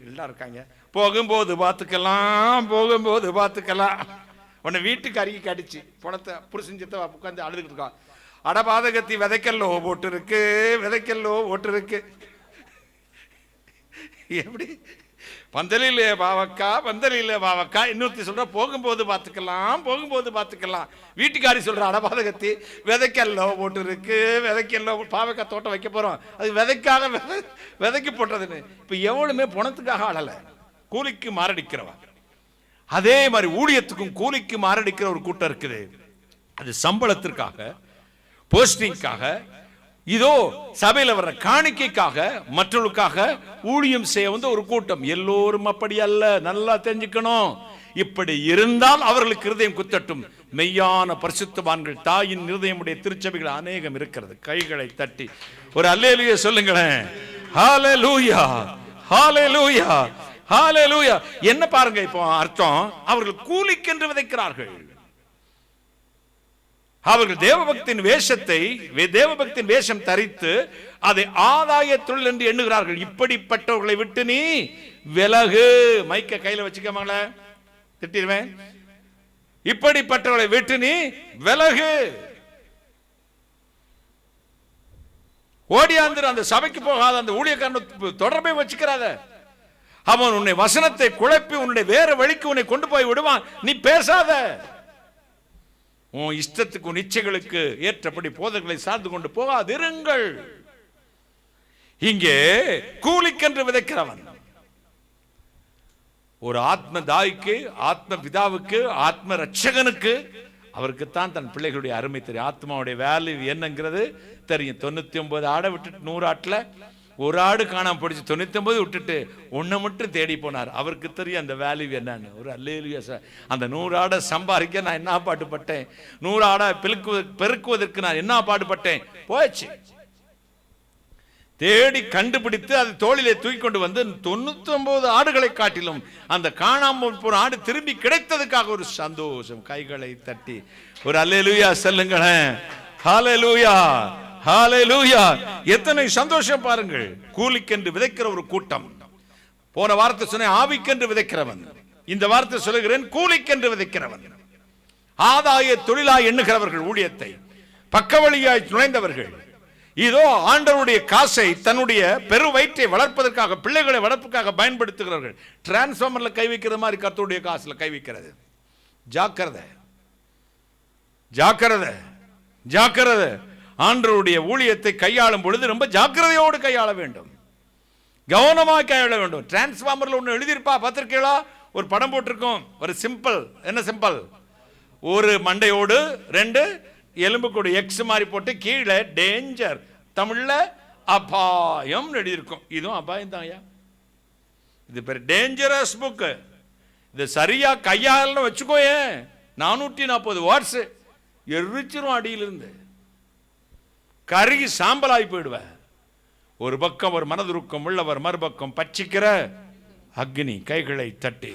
எல்லாம் இருக்காங்க, போகும்போது பார்த்துக்கலாம் போகும்போது பார்த்துக்கலாம். உன்னை வீட்டுக்கு அருகி கடிச்சு பணத்தை புரிசிஞ்சத்தை உட்காந்து அழுதுகிட்டு இருக்கான். அடபாதகத்தி விதைக்கல்லோ போட்டு இருக்கு, விதைக்கல்லோ போட்டு இருக்கு. எப்படி பந்தலிலே பாவக்கா பந்தலிலே பாவக்கா. இன்னொருத்தி சொல்ற போகும்போது பார்த்துக்கலாம் போகும்போது பார்த்துக்கலாம். வீட்டுக்காரி சொல்ற அடபாதகத்தி விதைக்கல்லோ போட்டு இருக்கு, விதைக்கல்லோ பாவக்காய் தோட்டம் வைக்க போறோம், அது விதைக்காக விதைக்கு போட்டதுன்னு. இப்ப எவ்வளவுமே பணத்துக்காக அழல, கூலிக்கு மாரடிக்கிறவா. அதே மாதிரி ஊழியத்துக்கும் கூலிக்கு மாரடிக்கிற ஒரு கூட்டம் இருக்குது. அது சம்பளத்திற்காக, போஸ்டிங்காக, இதோ சபையில் வர்ற காணிக்கைக்காக, மற்றவர்களுக்காக ஊழியம் செய்ய வந்து ஒரு கூட்டம். எல்லோரும் அப்படி அல்ல, நல்லா தெரிஞ்சுக்கணும். இப்படி இருந்தால் அவர்களுக்கு இருதயம் குத்தட்டும். மெய்யான பரிசுத்தவான்கள், தாயின் இருதயமுடைய திருச்சபைகள் அநேகம் இருக்கிறது. கைகளை தட்டி ஒரு அல்லேலூயா சொல்லுங்களேன். ஹல்லேலூயா ஹல்லேலூயா ஹல்லேலூயா. என்ன பாருங்க இப்போ அர்த்தம், அவர்கள் கூலிக்கென்று விதைக்கிறார்கள். அவர்கள் தேவபக்தியின் வேஷத்தை, தேவபக்தியின் வேஷம் தரித்து அதை ஆதாய தொழில் என்று எண்ணுகிறார்கள். இப்படிப்பட்டவர்களை விட்டு நீ விலகு. மைக்க கையில வச்சுக்கமாங்கள, திட்டிடுவேன். இப்படிப்பட்டவர்களை விட்டு நீ விலகு. ஓடியாந்திர அந்த சபைக்கு போகாத அந்த ஊழியக்காரன் தொடர்பை வச்சுக்கிறாத. அவன் உன்னை வசனத்தை குழப்பி உன்னுடைய வேற வழிக்கு உன்னை கொண்டு போய் விடுவான். நீ பேசாத. உன் இஷ்டத்துக்கு உன் இச்சைகளுக்கு ஏற்றபடி போதர்களை சார்ந்து கொண்டு போகாதிருங்கள். இங்கே கூலிக்கென்று விதைக்கிறவன் ஒரு ஆத்ம தாய்க்கு, ஆத்ம பிதாவுக்கு, ஆத்ம ரட்சகனுக்கு, அவருக்குத்தான் தன் பிள்ளைகளுடைய அருமை தெரியும். ஆத்மாவுடைய வேல்யூ என்னங்கிறது தெரியும். 99 ஆடை விட்டுட்டு 100 ஆட்டில் ஒரு ஆடு காணாம போயிடுச்சு. 99 விட்டுட்டு 1 மட்டும் தேடி போனார். அவருக்கு தெரியும் அந்த வேல்யூ என்னன்னு. ஒரு அல்லேலூயா சார். அந்த 100 ஆடை சம்பாதிக்க நான் என்ன பாடுபட்டேன், 100 ஆடை பெருக்குவதற்கு நான் என்ன பாடுபட்டேன். போயிடுச்சு. தேடி கண்டுபிடித்து அது தோளிலே தூக்கி கொண்டு வந்து 99 ஆடுகளை காட்டிலும் அந்த காணாமல் போன ஆடு திரும்பி கிடைத்ததுக்காக ஒரு சந்தோஷம். கைகளை தட்டி ஒரு அல்லேலூயா சொல்லுங்களேன். ஹல்லேலூயா ஹல்லேலூயா. எத்தனை சந்தோஷம் பாருங்கள். கூலிக்கென்று விதைக்கிற ஒரு கூட்டம். போன வார்த்தை சொன்னேன் ஆவிக்கென்று விதைக்கிறவன். இந்த வார்த்தை சொல்லுகிறேன் கூலிக்கென்று விதைக்கிறவன். ஆதாய தொழிலாய் எண்ணுகிறவர்கள், ஊழியத்தை பக்கவழியாய் நுழைந்தவர்கள், இதோ ஆண்டவருடைய காசை தன்னுடைய பெரு வயிற்றை வளர்ப்பதற்காக, பிள்ளைகளை வளர்ப்புக்காக பயன்படுத்துகிறார்கள். டிரான்ஸ்ஃபார்மர்ல கை வைக்கிற மாதிரி கர்த்தருடைய காசுல கை வைக்கிறது. ஜாக்கிரதை ஜாக்கிரதை ஜாக்கிரதை. ஆண்டவருடைய ஊழியத்தை கையாளும் பொழுது ரொம்ப ஜாக்கிரதையோடு கையாள வேண்டும், கவனமாக கையாள வேண்டும். டிரான்ஸ்ஃபார்மர்ல ஒன்று எழுதியிருப்பா, பார்த்திருக்கீங்களா? ஒரு படம் போட்டிருக்கோம், ஒரு சிம்பிள். என்ன சிம்பிள்? ஒரு மண்டையோடு 2 எலும்புக்கூடு எக்ஸ் மாதிரி போட்டு கீழே டேஞ்சர், தமிழ்ல அபாயம் எழுதியிருக்கும். இதுவும் அபாயம் தான் ஐயா. இது பேர் டேஞ்சரஸ் புக்கு. இது சரியா கையாளன்னு வச்சுக்கோயே 440 வாட்ஸ் எரிச்சிரும், அடியிலிருந்து கருகி சாம்பலாகி போயிடுவேன். ஒரு பக்கம் ஒரு மனதுருக்கம் உள்ளவர், மறுபக்கம் பட்சிக்கிற அக்னி. கைகளை தட்டி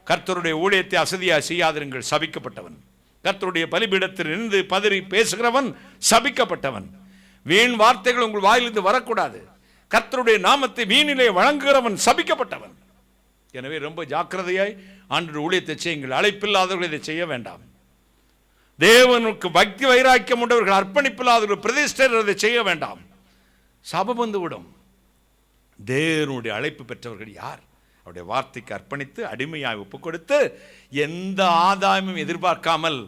கர்த்தருடைய ஊழியத்தை அசதியா செய்யாதிருங்கள், சபிக்கப்பட்டவன். கர்த்தருடைய பலிபீடத்தில் நின்று பதறி பேசுகிறவன் சபிக்கப்பட்டவன். வீண் வார்த்தைகள் உங்கள் வாயிலிருந்து வரக்கூடாது. கர்த்தருடைய நாமத்தை வீணிலே வழங்குகிறவன் சபிக்கப்பட்டவன். எனவே ரொம்ப ஜாக்கிரதையாய் ஆண்டவருடைய ஊழியத்தை செய்யுங்கள். அழைப்பில்லாதவர்கள் இதை செய்ய வேண்டாம். தேவனுக்கு பக்தி வைராக்கியம் உண்டவர்கள், அர்ப்பணிப்பில்லாதவர்கள், பிரதிஷ்டர் இதை செய்ய வேண்டாம். சாபம் வந்து விடும். தேவனுடைய அழைப்பு பெற்றவர்கள் யார்? அவருடைய வார்த்தைக்கு அர்ப்பணித்து அடிமையாய் ஒப்பு கொடுத்து எந்த ஆதாயமும் எதிர்பார்க்காமல்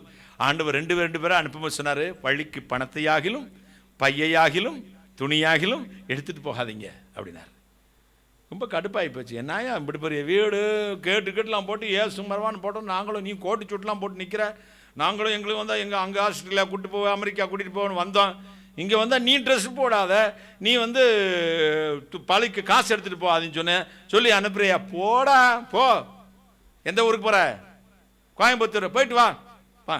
ஆண்டவர் 2 பேரை அனுப்பும்போது சொன்னார், வழிக்கு பணத்தையாகிலும் பையையாகிலும் துணியாகிலும் எடுத்துட்டு போகாதீங்க அப்படின்னார். ரொம்ப கடுப்பாகி போச்சு. என்னையா இப்படி பெரிய வீடு கேட்டுலாம் போட்டு ஏசு மரவான்னு போட்டோம், நாங்களும் நீ கோட்டு சுட்டுலாம் போட்டு நிற்கிற, நாங்களும் எங்களுக்கு வந்தால் எங்கள் அங்கே ஆஸ்திரேலியா கூப்பிட்டு போவோம், அமெரிக்கா கூட்டிகிட்டு போவோன்னு வந்தோம். இங்கே வந்தால் நீ ட்ரெஸ் போடாத, நீ வந்து பழிக்கு காசு எடுத்துகிட்டு போகாதுன்னு சொன்னேன். சொல்லி அனுப்புறியா? போடா போ. எந்த ஊருக்கு போகிற? கோயம்புத்தூர். போயிட்டு வா. வா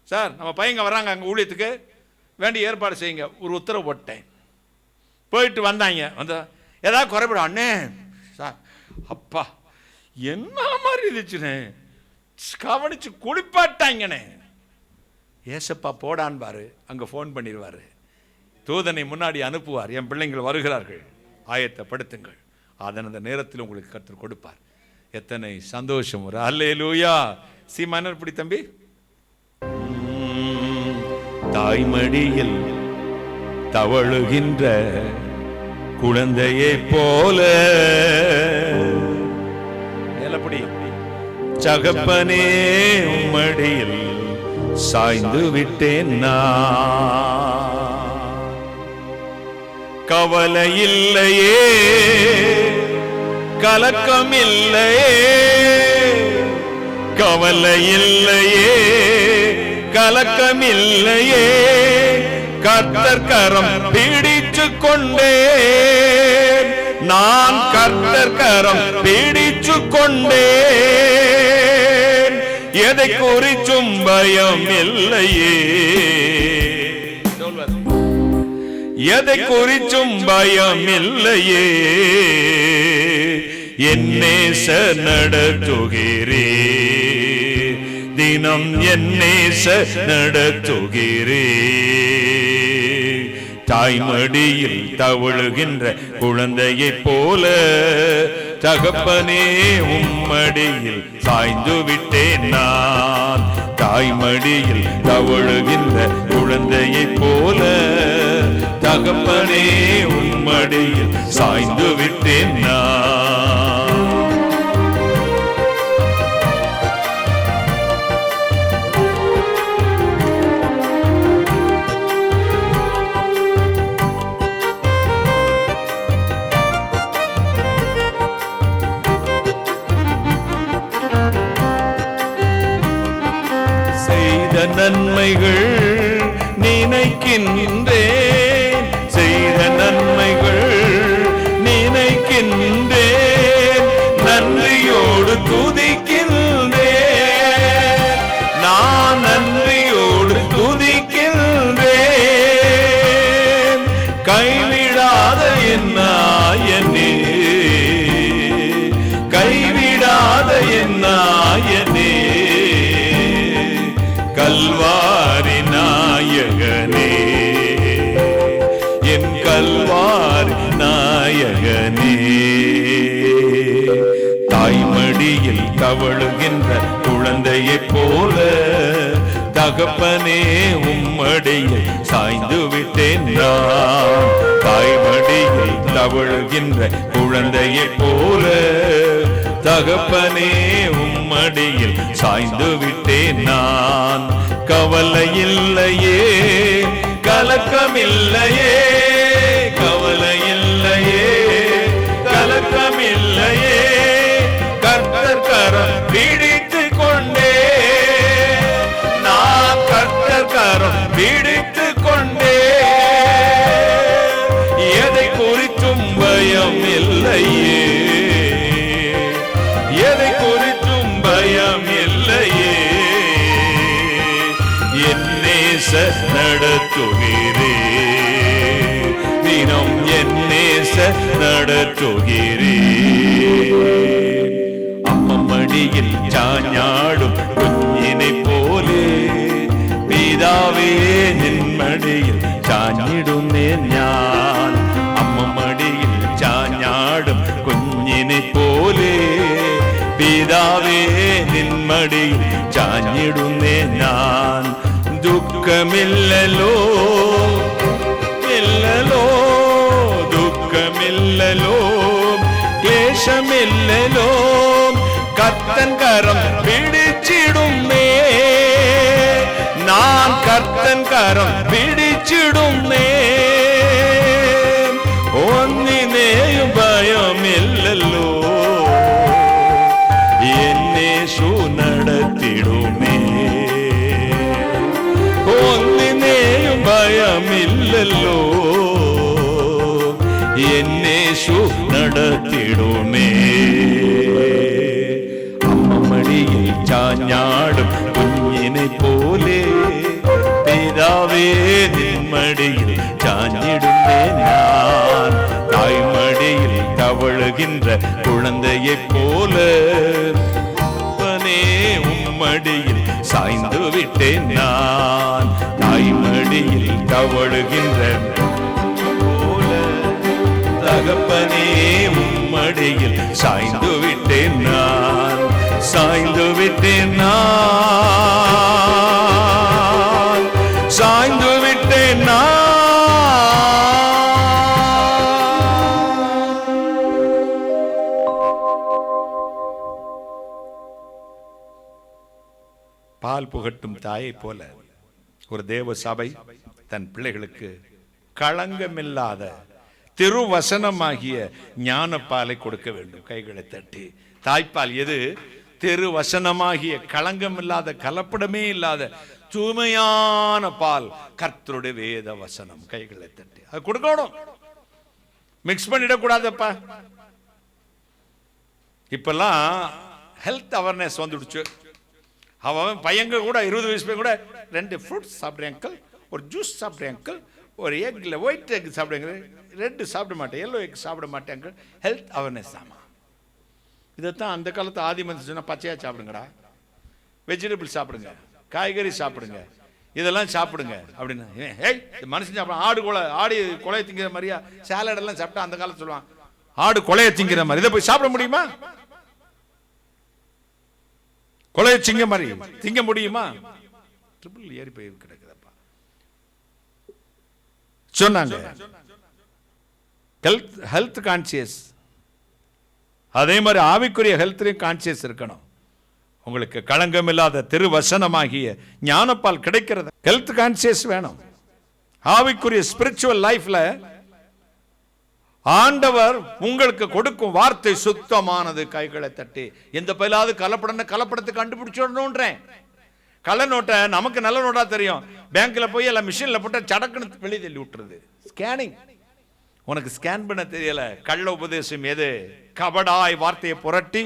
சார், நம்ம பையங்க வர்றாங்க அங்கே ஊழியத்துக்கு, வேண்டிய ஏற்பாடு செய்யுங்க. ஒரு உத்தரவு போட்டேன். போயிட்டு வந்தாங்க. வந்தா ஏதாவது குறைபடும் அண்ணே சார், அப்பா என்ன மாதிரி இருந்துச்சுண்ணே, கவனிச்சு குளிப்பாட்டாங்கண்ணே. ஏசப்பா போடான்பாரு, அங்கே ஃபோன் பண்ணிடுவார், தூதனை முன்னாடி அனுப்புவார், என் பிள்ளைங்கள் வருகிறார்கள், ஆயத்தப்படுத்துங்கள். அதன் அந்த நேரத்தில் உங்களுக்கு கர்த்தர் கொடுப்பார். எத்தனை சந்தோஷம்! ஒரு அல்லேலூயா. சி மன்னர் பிடி தம்பி. தாய்மடியில் தவழுகின்ற குழந்தையை போல மேலப்படி சகப்பனே உம்மடியில் சாய்ந்து விட்டேன் நான். கவலை இல்லையே, கலக்கம் இல்லையே, கவலை இல்லையே, கலக்கம் இல்லையே, கர்த்தர் கரம் பிடிச்சு கொண்டேன் நான், கர்த்தர் கரம் பிடிச்சு கொண்டேன், எதை குறிச்சும் பயம் இல்லையே, எதை குறிச்சும் பயம் இல்லையே, என் நேச நடத்துகிறே, தினம் என் நேச நடத்துகிறே. தாய்மடியில் தவழுகின்ற குழந்தையை போல தகப்பனே உம்மடியில் சாய்ந்து விட்டேன் நான். தாய்மடியில் தவழுகின்ற குழந்தையை போல தகப்பனே உம்மடியில் சாய்ந்து விட்டேன் நான். நன்மைகள் நினைக்கின்றேன், செய்த நன்மைகள் நினைக்கின்றேன், நன்றியோடு துதிக்கின்றேன், நான் நன்றியோடு துதிக்கின்றேன். கைவிடாத என் நாயனே, கைவிடாத என் நாயனே, கல்வாரி நாயகனே, என் கல்வாரி நாயகனே. தாய்மடியில் தவழுகின்ற குழந்தையை போல தகப்பனே உம்மடியில் சாய்ந்து விட்டேன் நான். தாய்மடியில் தவழுகின்ற குழந்தையை போல தகப்பனே உம்மடியில் சாய்ந்து விட்டேன் நான். கவலை இல்லையே, கலக்கம் இல்லையே, கவலை இல்லையே, கலக்கம் இல்லையே, கர்த்தர் கரம் பிடித்து கொண்டே நான், கர்த்தர் கரம் பிடி குறித்தும் பயம் இல்லையே, எதை குறித்தும் பயம் இல்லையே. என் நேச நடத்துகிறே, தினம் என் நேச நடத்துகிறே. അമ്മമടിയിൽ ചാഞ്ഞാടും കുഞ്ഞിനെ പോലെ പിതാവേ നിന്മടിയിൽ ചാഞ്ഞിടുന്നേ ഞാൻ. അമ്മമടിയിൽ ചാഞ്ഞാടും കുഞ്ഞിനെ പോലെ പിതാവേ നിന്മടിയിൽ ചാഞ്ഞിടുന്നേ ഞാൻ. ദുഃഖമില്ലല്ലോ ഇല്ലല്ലോ, ദുഃഖമില്ലല്ലോ, ക്ലേശമില്ലല്ലോ, കർത്തൻ കരം പിടിച്ചിടുന്നേ, ഞാൻ കർത്തൻ കരം പിടിച്ചിടുന്നേ. ഒന്നിനെയും ഭയമില്ലല്ലോ, എന്നേശു നടത്തിടുമേ. ഒന്നിനെയും ഭയമില്ലല്ലോ, എന്നേശു നടത്തിടുമേ. അമ്മമടിയിൽ ചാഞ്ഞാടും കുഞ്ഞിനെ പോലെ പിതാവേ നിന്മടിയിൽ ചാഞ്ഞിടുന്നേ ഞാൻ. தாய்மடியில் தவழுகின்ற குழந்தையை போல அப்பனே உம்மடியில் சாய்ந்து விட்டேன் நான். தாய்மடியில் தவழுகின்ற போல தகப்பனே உம்மடியில் சாய்ந்து விட்டேன் நான், சாய்ந்து விட்டேன் நான், சாய்ந்து விட்டேன் நான். பால் புகட்டும் தாயை போல ஒரு தேவ சபை தன் பிள்ளைகளுக்கு களங்கமில்லாத திருவசனமாகிய ஞானப்பாலை கொடுக்க வேண்டும். கைகளை தட்டி. தாய்ப்பால் எது? திருவசனமாகிய களங்கமில்லாத, கலப்படமே இல்லாத தூய்மையான பால், கர்த்தருடைய வேத வசனம். கைகளை தட்டி அது கொடுக்கணும், மிக்ஸ் பண்ணிடக்கூடாதப்பா. இப்பெல்லாம் ஹெல்த் அவேர்னஸ் வந்துடுச்சு. அவன் பையங்க கூட 20 வயசு பையன் கூட 2 ஃப்ரூட்ஸ் சாப்பிட்றேன் அங்கிள், ஒரு ஜூஸ் சாப்பிட்றேன் அங்கிள், ஒரு எக்ல ஒயிட் எக் சாப்பிடுங்க, ரெட் சாப்பிட மாட்டேன், எல்லோ எக் சாப்பிட மாட்டேன் அங்கிள். ஹெல்த் அவேர்னஸ் ஆமா. இதைத்தான் அந்த காலத்து ஆதிமந்தி சொன்னா, பச்சையாக சாப்பிடுங்கடா, வெஜிடபிள் சாப்பிடுங்க, காய்கறி சாப்பிடுங்க, இதெல்லாம் சாப்பிடுங்க அப்படின்னு. ஏய் மனுஷன் சாப்பிட ஆடு கொலையை திங்கிற மாதிரியா சாலடெல்லாம் சாப்பிட்டா அந்த காலத்து சொல்லுவான், ஆடு கொலையை திங்கிற மாதிரி. இதை போய் சாப்பிட முடியுமா? கொலையை திங்க மாதிரி திங்க முடியுமா? ட்ரிபிள் ஏறி போய் கிடக்குதப்பா. சொன்னாங்க ஹெல்த் கான்சியஸ், அதே மாதிரி ஆவிக்குரிய ஹெல்த்லையும் கான்சியஸ் இருக்கணும். உங்களுக்கு களங்கம் இல்லாத திருவசனமாகிய ஞானப்பால் கிடைக்கிறது. ஹெல்த் கான்சியஸ் வேணும். ஆவிக்குரிய ஸ்பிரிச்சுவல் லைஃப்ல ஆண்டவர் உங்களுக்கு கொடுக்கும் வார்த்தை சுத்தமானது. கைகளை தட்டி. எந்த பயிலாவது கலப்படத்தை கண்டுபிடிச்சிடணும்ன்றேன். கள்ள நோட்டை நமக்கு நல்ல நோட்டா தெரியும், பேங்க்ல போய் எல்லாம் மிஷின்ல போட்டு சடக்குன்னு வெளியே தள்ளி விட்டுறது. ஸ்கேனிங். உனக்கு ஸ்கேன் பண்ண தெரியல. கள்ள உபதேசம் எது? கபடாய் வார்த்தையை புரட்டி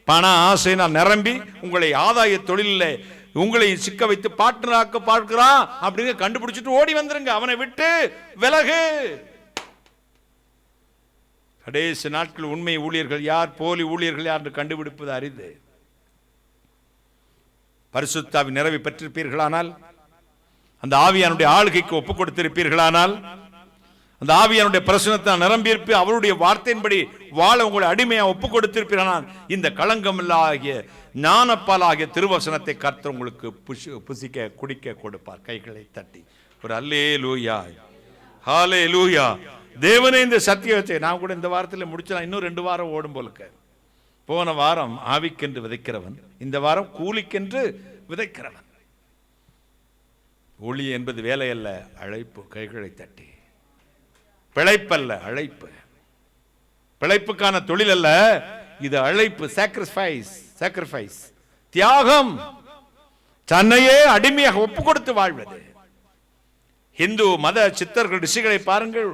பண ஆசையினால் நிரம்பி உங்களை ஆதாய தொழிலில் உங்களை சிக்க வைத்து பார்ட்னராக்க பார்க்கிறான் அப்படின்னு கண்டுபிடிச்சிட்டு ஓடி வந்துருங்க. அவனை விட்டு விலகு. கடைசி நாட்கள் உண்மை ஊழியர்கள் யார், போலி ஊழியர்கள் யார் என்று கண்டுபிடிப்பது அரிது. பரிசுத்தாவின் நிறைவை பெற்றிருப்பீர்களானால், அந்த ஆவியானுடைய ஆளுகைக்கு ஒப்புக் கொடுத்திருப்பீர்களானால், அந்த ஆவியானுடைய பிரசனத்தை நிரம்பியிருப்பி அவருடைய வார்த்தையின்படி வாழ உங்களை அடிமையா ஒப்புக் கொடுத்திருப்பீர்களானால், இந்த களங்கமில்லாகிய ஞானப்பாலாகிய திருவசனத்தை கர்த்தர் உங்களுக்கு புசிக்க குடிக்க கொடுப்பார். கைகளை தட்டி ஒரு அல்லேலூயா, ஹல்லேலூயா. தேவனே இந்த சத்தியத்தை நான் கூட இந்த வாரத்தில் முடிச்சலாம். இன்னும் 2 வாரம் ஓடும் போலுக்க. போன வாரம் ஆவிக்கென்று விதைக்கிறவன், இந்த வாரம் கூலிக்கென்று விதைக்கிறவன். ஒளி என்பது வேலை அல்ல, அழைப்பு. கைகளை தட்டி. பிழைப்பல்ல, அழைப்பு. பிழைப்புக்கான தொழில் அல்ல, இது அழைப்பு. சாக்ரிஃபைஸ், தியாகம். தன்னையே அடிமையாக ஒப்பு கொடுத்து வாழ்வது. இந்து மத சித்தர்கள் ரிஷிகளை பாருங்கள்.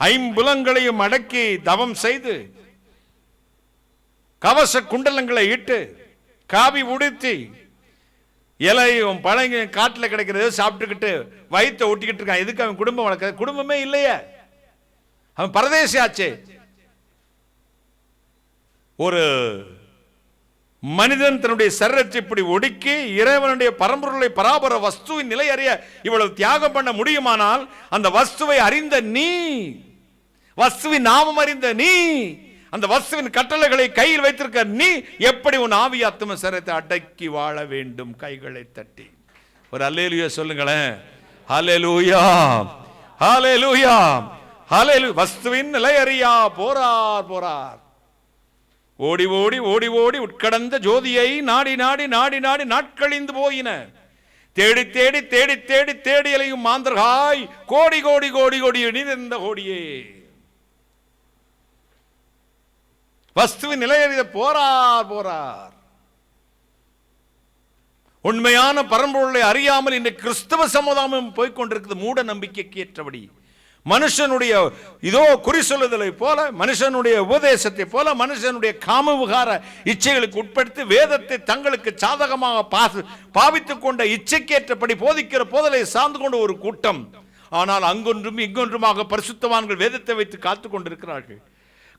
ஐம்புலங்களையும் அடக்கி தவம் செய்து கவச குண்டலங்களை இட்டு காவி உடுத்தி இலையும் பழங்கும் காட்டில் கிடைக்கிறது சாப்பிட்டுக்கிட்டு வயிற்றை ஒட்டிக்கிட்டு இருக்கான். எதுக்கு அவன் குடும்பம் வளர்க்க? குடும்பமே இல்லையே, அவன் பரதேசி ஆச்சே. ஒரு மனிதன் தன்னுடைய சரீரத்தை இப்படி ஒடுக்கி இறைவனுடைய பரம்பொருளை பராபர வஸ்துவின் நிலை அறிய இவ்வளவு தியாகம் பண்ண முடியுமானால், அந்த வஸ்துவை அறிந்த நீ, வஸ்துவின் நாமம் அறிந்த நீ, அந்த வஸ்துவின் கட்டளைகளை கையில் வைத்திருக்க நீ எப்படி உன் ஆவி ஆத்தும சரீரத்தை அடக்கி வாழ வேண்டும்? கைகளை தட்டி ஒரு அல்லேலூயா சொல்லுங்களேன். ஹல்லேலூயா, ஹல்லேலூயா, ஹல்லேலூயா. வஸ்துவின் நிலை அறியா போரார் போரார், ஓடி ஓடி ஓடி ஓடி உட்கடந்த ஜோதியை நாடி நாடி நாடி நாடி நாட்கழிந்து போயின. தேடி தேடி தேடி தேடி தேடி அலையும் மாந்தர்காய் கோடி கோடி கோடி கோடி நீர்ந்த கோடியே. வஸ்துவின் நிலையறிய போரார் போரார். உண்மையான பரம்பொருளை அறியாமல் இன்றைக்கு கிறிஸ்தவ சமுதாயம் போய்கொண்டிருக்கிறது மூட நம்பிக்கைக்கு ஏற்றபடி. மனுஷனுடைய இதோ குறி சொல்லுதலை போல, மனுஷனுடைய உபதேசத்தை போல, மனுஷனுடைய காம விகார இச்சைகளுக்கு உட்படுத்தி வேதத்தை தங்களுக்கு சாதகமாக பாவித்துக் கொண்ட இச்சைக்கேற்றபடி போதிக்கிற போதலை சார்ந்து கொண்ட ஒரு கூட்டம். ஆனால் அங்கொன்றும் இங்கொன்றுமாக பரிசுத்தவான்கள் வேதத்தை வைத்து காத்துக் கொண்டிருக்கிறார்கள்,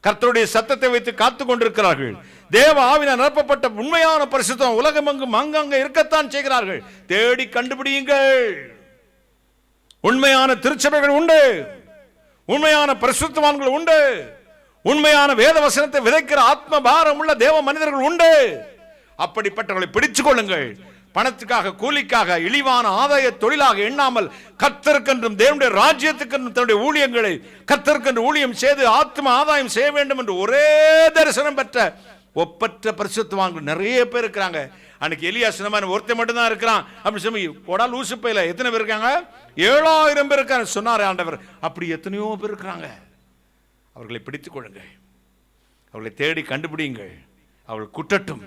கர்த்தருடைய சத்தத்தை வைத்து காத்துக் கொண்டிருக்கிறார்கள். தேவ ஆவினால் நிரப்பப்பட்ட உண்மையான பரிசுத்தம் உலகமெங்கும் அங்கங்க இருக்கத்தான் செய்கிறார்கள். தேடி கண்டுபிடியுங்கள். உண்மையான திருச்சபைகள் உண்டு, உண்மையான பரிசுத்தவான்கள் உண்டு, உண்மையான வேத வசனத்தை விதைக்கிற ஆத்ம பாரம் உள்ள தேவ மனிதர்கள் உண்டு. அப்படிப்பட்டவர்களை பிடித்துக் கொள்ளுங்கள். பணத்துக்காக கூலிக்காக இழிவான ஆதாய தொழிலாக எண்ணாமல் கர்த்தருக்கென்றும் தேவனுடைய ராஜ்யத்துக்கென்றும் தன்னுடைய ஊழியங்களை கர்த்தருக்கென்று ஊழியம் செய்து ஆத்ம ஆதாயம் செய்ய வேண்டும் என்று ஒரே தரிசனம் பெற்ற ஒப்பற்ற பரிசுத்தவான்கள் நிறைய பேர் இருக்கிறாங்க. அன்னைக்கு எலியா சொன்ன ஒருத்தர் மட்டும்தான் இருக்கிறான் அப்படி சொல்லி போடா லூசு பையில எத்தனை பேர் இருக்காங்க? 7000 பேர் இருக்காங்க சொன்னார் ஆண்டவர். அப்படி எத்தனையோ பேர் இருக்கிறாங்க. அவர்களை பிடித்துக் கொள்ளுங்கள், அவர்களை தேடி கண்டுபிடியுங்கள். அவர்கள் குட்டட்டும்,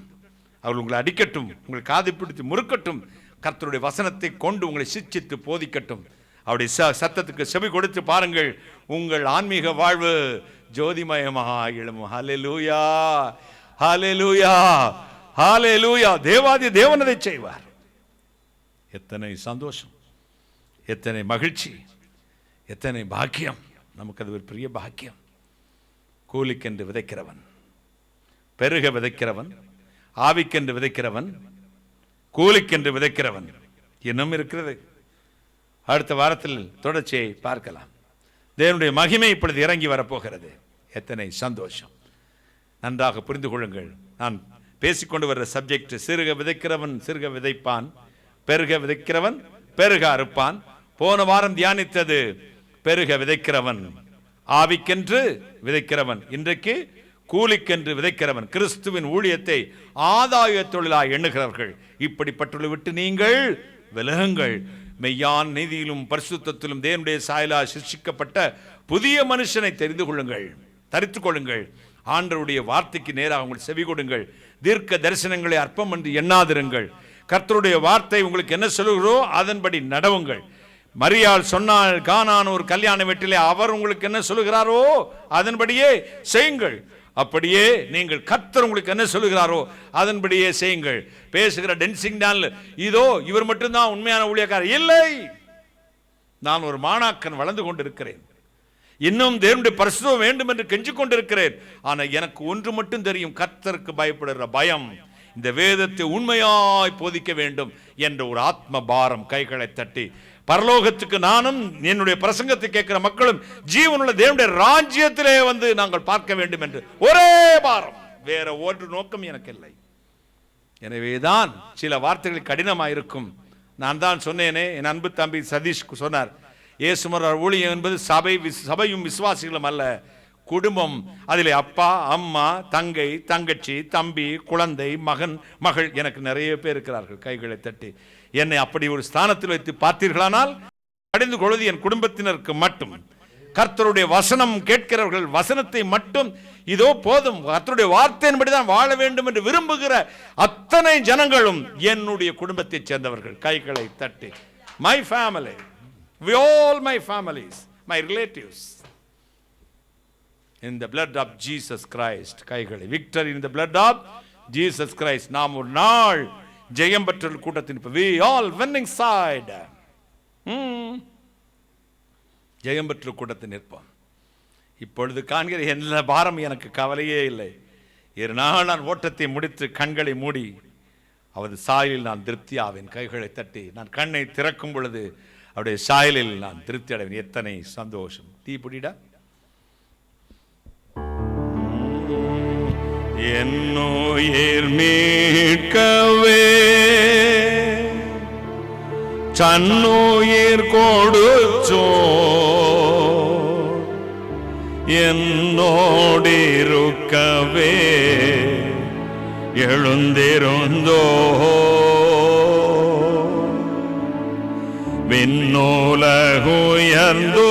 அவர்கள் உங்களை அடிக்கட்டும், உங்களை காது பிடித்து முறுக்கட்டும், கர்த்தருடைய வசனத்தை கொண்டு உங்களை சிச்சித்து போதிக்கட்டும். அவருடைய சத்தத்துக்கு செவி கொடுத்து பாருங்கள், உங்கள் ஆன்மீக வாழ்வு ஜோதிமயமாக எழும். ஹல்லேலூயா, ஹல்லேலூயா, ஹல்லேலூயா. தேவாதி தேவன் அதை செய்வார். எத்தனை சந்தோஷம், எத்தனை மகிழ்ச்சி, எத்தனை பாக்கியம். நமக்கு அது ஒரு பெரிய பாக்கியம். கூலிக்கென்று விதைக்கிறவன், பெருக விதைக்கிறவன், ஆவிக்கென்று விதைக்கிறவன், கூலிக்கென்று விதைக்கிறவன் இன்னும் இருக்கிறது. அடுத்த வாரத்தில் தொடர்ச்சியை பார்க்கலாம். தேவனுடைய மகிமை இப்பொழுது இறங்கி வரப்போகிறது. எத்தனை சந்தோஷம். நன்றாக புரிந்து கொள்ளுங்கள். நான் பேசிக்கொண்டு வர்ற சப்ஜெக்ட், சிறுக விதைக்கிறவன் சிறுக விதைப்பான், பெருக விதைக்கிறவன் பெருக அறுப்பான். போன வாரம் தியானித்தது பெருக விதைக்கிறவன், ஆவிக்கென்று விதைக்கிறவன். இன்றைக்கு கூலிக்கென்று விதைக்கிறவன், கிறிஸ்துவின் ஊழியத்தை ஆதாய தொழிலாக எண்ணுகிறவர்கள். இப்படிப்பட்டுள்ள விட்டு நீங்கள் விலகுங்கள். மெய்யான் நீதியிலும் பரிசுத்தத்திலும் தேவனுடைய சாயலா சிருஷ்டிக்கப்பட்ட புதிய மனுஷனை தெரிந்து கொள்ளுங்கள், தரித்துக் கொள்ளுங்கள். ஆண்டவருடைய வார்த்தைக்கு நேராக உங்கள் செவி கொடுங்கள். தீர்க்க தரிசனங்களை அற்பம் என்று எண்ணாதிருங்கள். கர்த்தருடைய வார்த்தை உங்களுக்கு என்ன சொல்லுகிறோ அதன்படி நடவுங்கள். மரியாள் சொன்னால் கானான் ஒரு கல்யாண வீட்டிலே அவர் உங்களுக்கு என்ன சொல்லுகிறாரோ அதன்படியே செய்யுங்கள். அப்படியே நீங்கள் கர்த்தர் உங்களுக்கு என்ன சொல்லுகிறாரோ அதன்படியே செய்யுங்கள். பேசுகிற டென்சிங் டான்ல இதோ இவர் மட்டும்தான் உண்மையான ஊழியக்காரர் இல்லை. நான் ஒரு மாணாக்கன் வளர்ந்து கொண்டிருக்கிறேன். இன்னும் தேவனுடைய பரிசுத்தம் வேண்டும் என்று கெஞ்சிக் கொண்டிருக்கிறேன். ஆனால் எனக்கு ஒன்று மட்டும் தெரியும், கர்த்தருக்கு பயப்படுகிற பயம். இந்த வேதத்தை உண்மையாய் போதிக்க வேண்டும் என்ற ஒரு ஆத்ம பாரம். கைகளை தட்டி பரலோகத்துக்கு நானும் என்னுடைய பிரசங்கத்தை கேட்கிற மக்களும் ஜீவனுள்ள தேவனுடைய ராஜ்யத்திலே வந்து நாங்கள் பார்க்க வேண்டும் என்று ஒரே பாரம். வேற ஒன்று நோக்கம் எனக்கு இல்லை. எனவேதான் சில வார்த்தைகள் கடினமாயிருக்கும். நான் தான் சொன்னேனே, என் அன்பு தம்பி சதீஷ் சொன்னார், இயேசுமர் ஊழியம் என்பது சபையும் விசுவாசிகளும் அல்ல, குடும்பம். அதில் அப்பா அம்மா தங்கை தங்கச்சி தம்பி குழந்தை மகன் மகள். எனக்கு நிறைய பேர் இருக்கிறார்கள். கைகளை தட்டி என்னை அப்படி ஒரு ஸ்தானத்தில் வைத்து பார்த்தீர்களானால் அடைந்து கொள்வது என் குடும்பத்தினருக்கு மட்டும். கர்த்தருடைய வசனம் கேட்கிறவர்கள் வசனத்தை மட்டும் இதோ போதும், கர்த்தருடைய வார்த்தையின்படிதான் வாழ வேண்டும் என்று விரும்புகிற அத்தனை ஜனங்களும் என்னுடைய குடும்பத்தை சேர்ந்தவர்கள். கைகளை தட்டி my family, we all my families, my relatives, in the blood of Jesus Christ. கைகளை victory in the blood of Jesus Christ. நாம் ஒரு நாள் ஜெயம் பெற்ற கூட்டத்தின் we all winning side. ஜெயம் பெற்ற கூட்டத்தில் நிற்போம். இப்பொழுது காண்கிற எல்லா பாரம் எனக்கு கவலையே இல்லை. இரு நாள் நான் ஓட்டத்தை முடித்து கண்களை மூடி அவரது சாயலில் நான் திருப்தி ஆவேன். கைகளை தட்டி நான் கண்ணை திறக்கும் பொழுது அவருடைய சாயலில் நான் திருப்தி அடைவேன். எத்தனை சந்தோஷம். தீப்பிடிடா என்னுயிர் மீட்கவே சன்னுயிர் கொடுச்சோ என்னோடிருக்கவே எழுந்திருந்தோ விண்ணுலகுயர்ந்தோ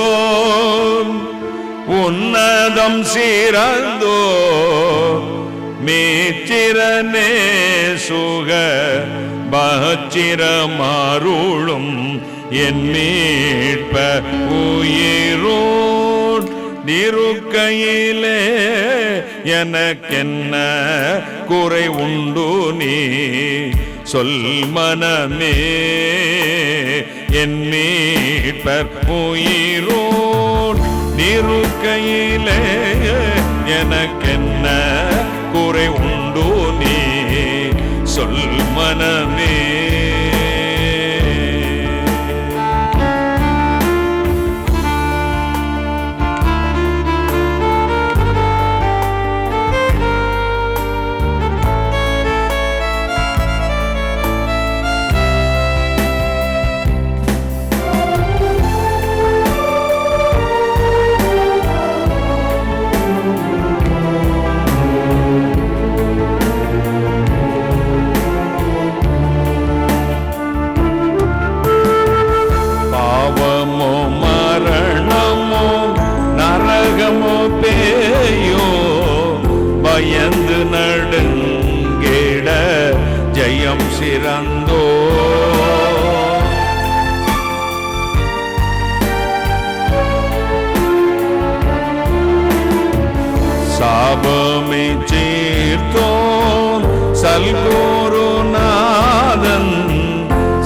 உன்னதம் சிறந்தோ மீச்சிரனே சுக பச்சிரமாருளும் என் மீட்ப உயிரோடு நிருக்கையிலே எனக்கென்ன குறை உண்டு நீ சொல் மனமே என் மீட்பர் உயிரோடு நிருக்கையிலே எனக்கென்ன குறை உண்டு நீ சொல் மனமே. பயந்து நடுங்கிட ஜெயம் சிறந்தோ சாபமே சீர்த்தோ சல்குருநாதன்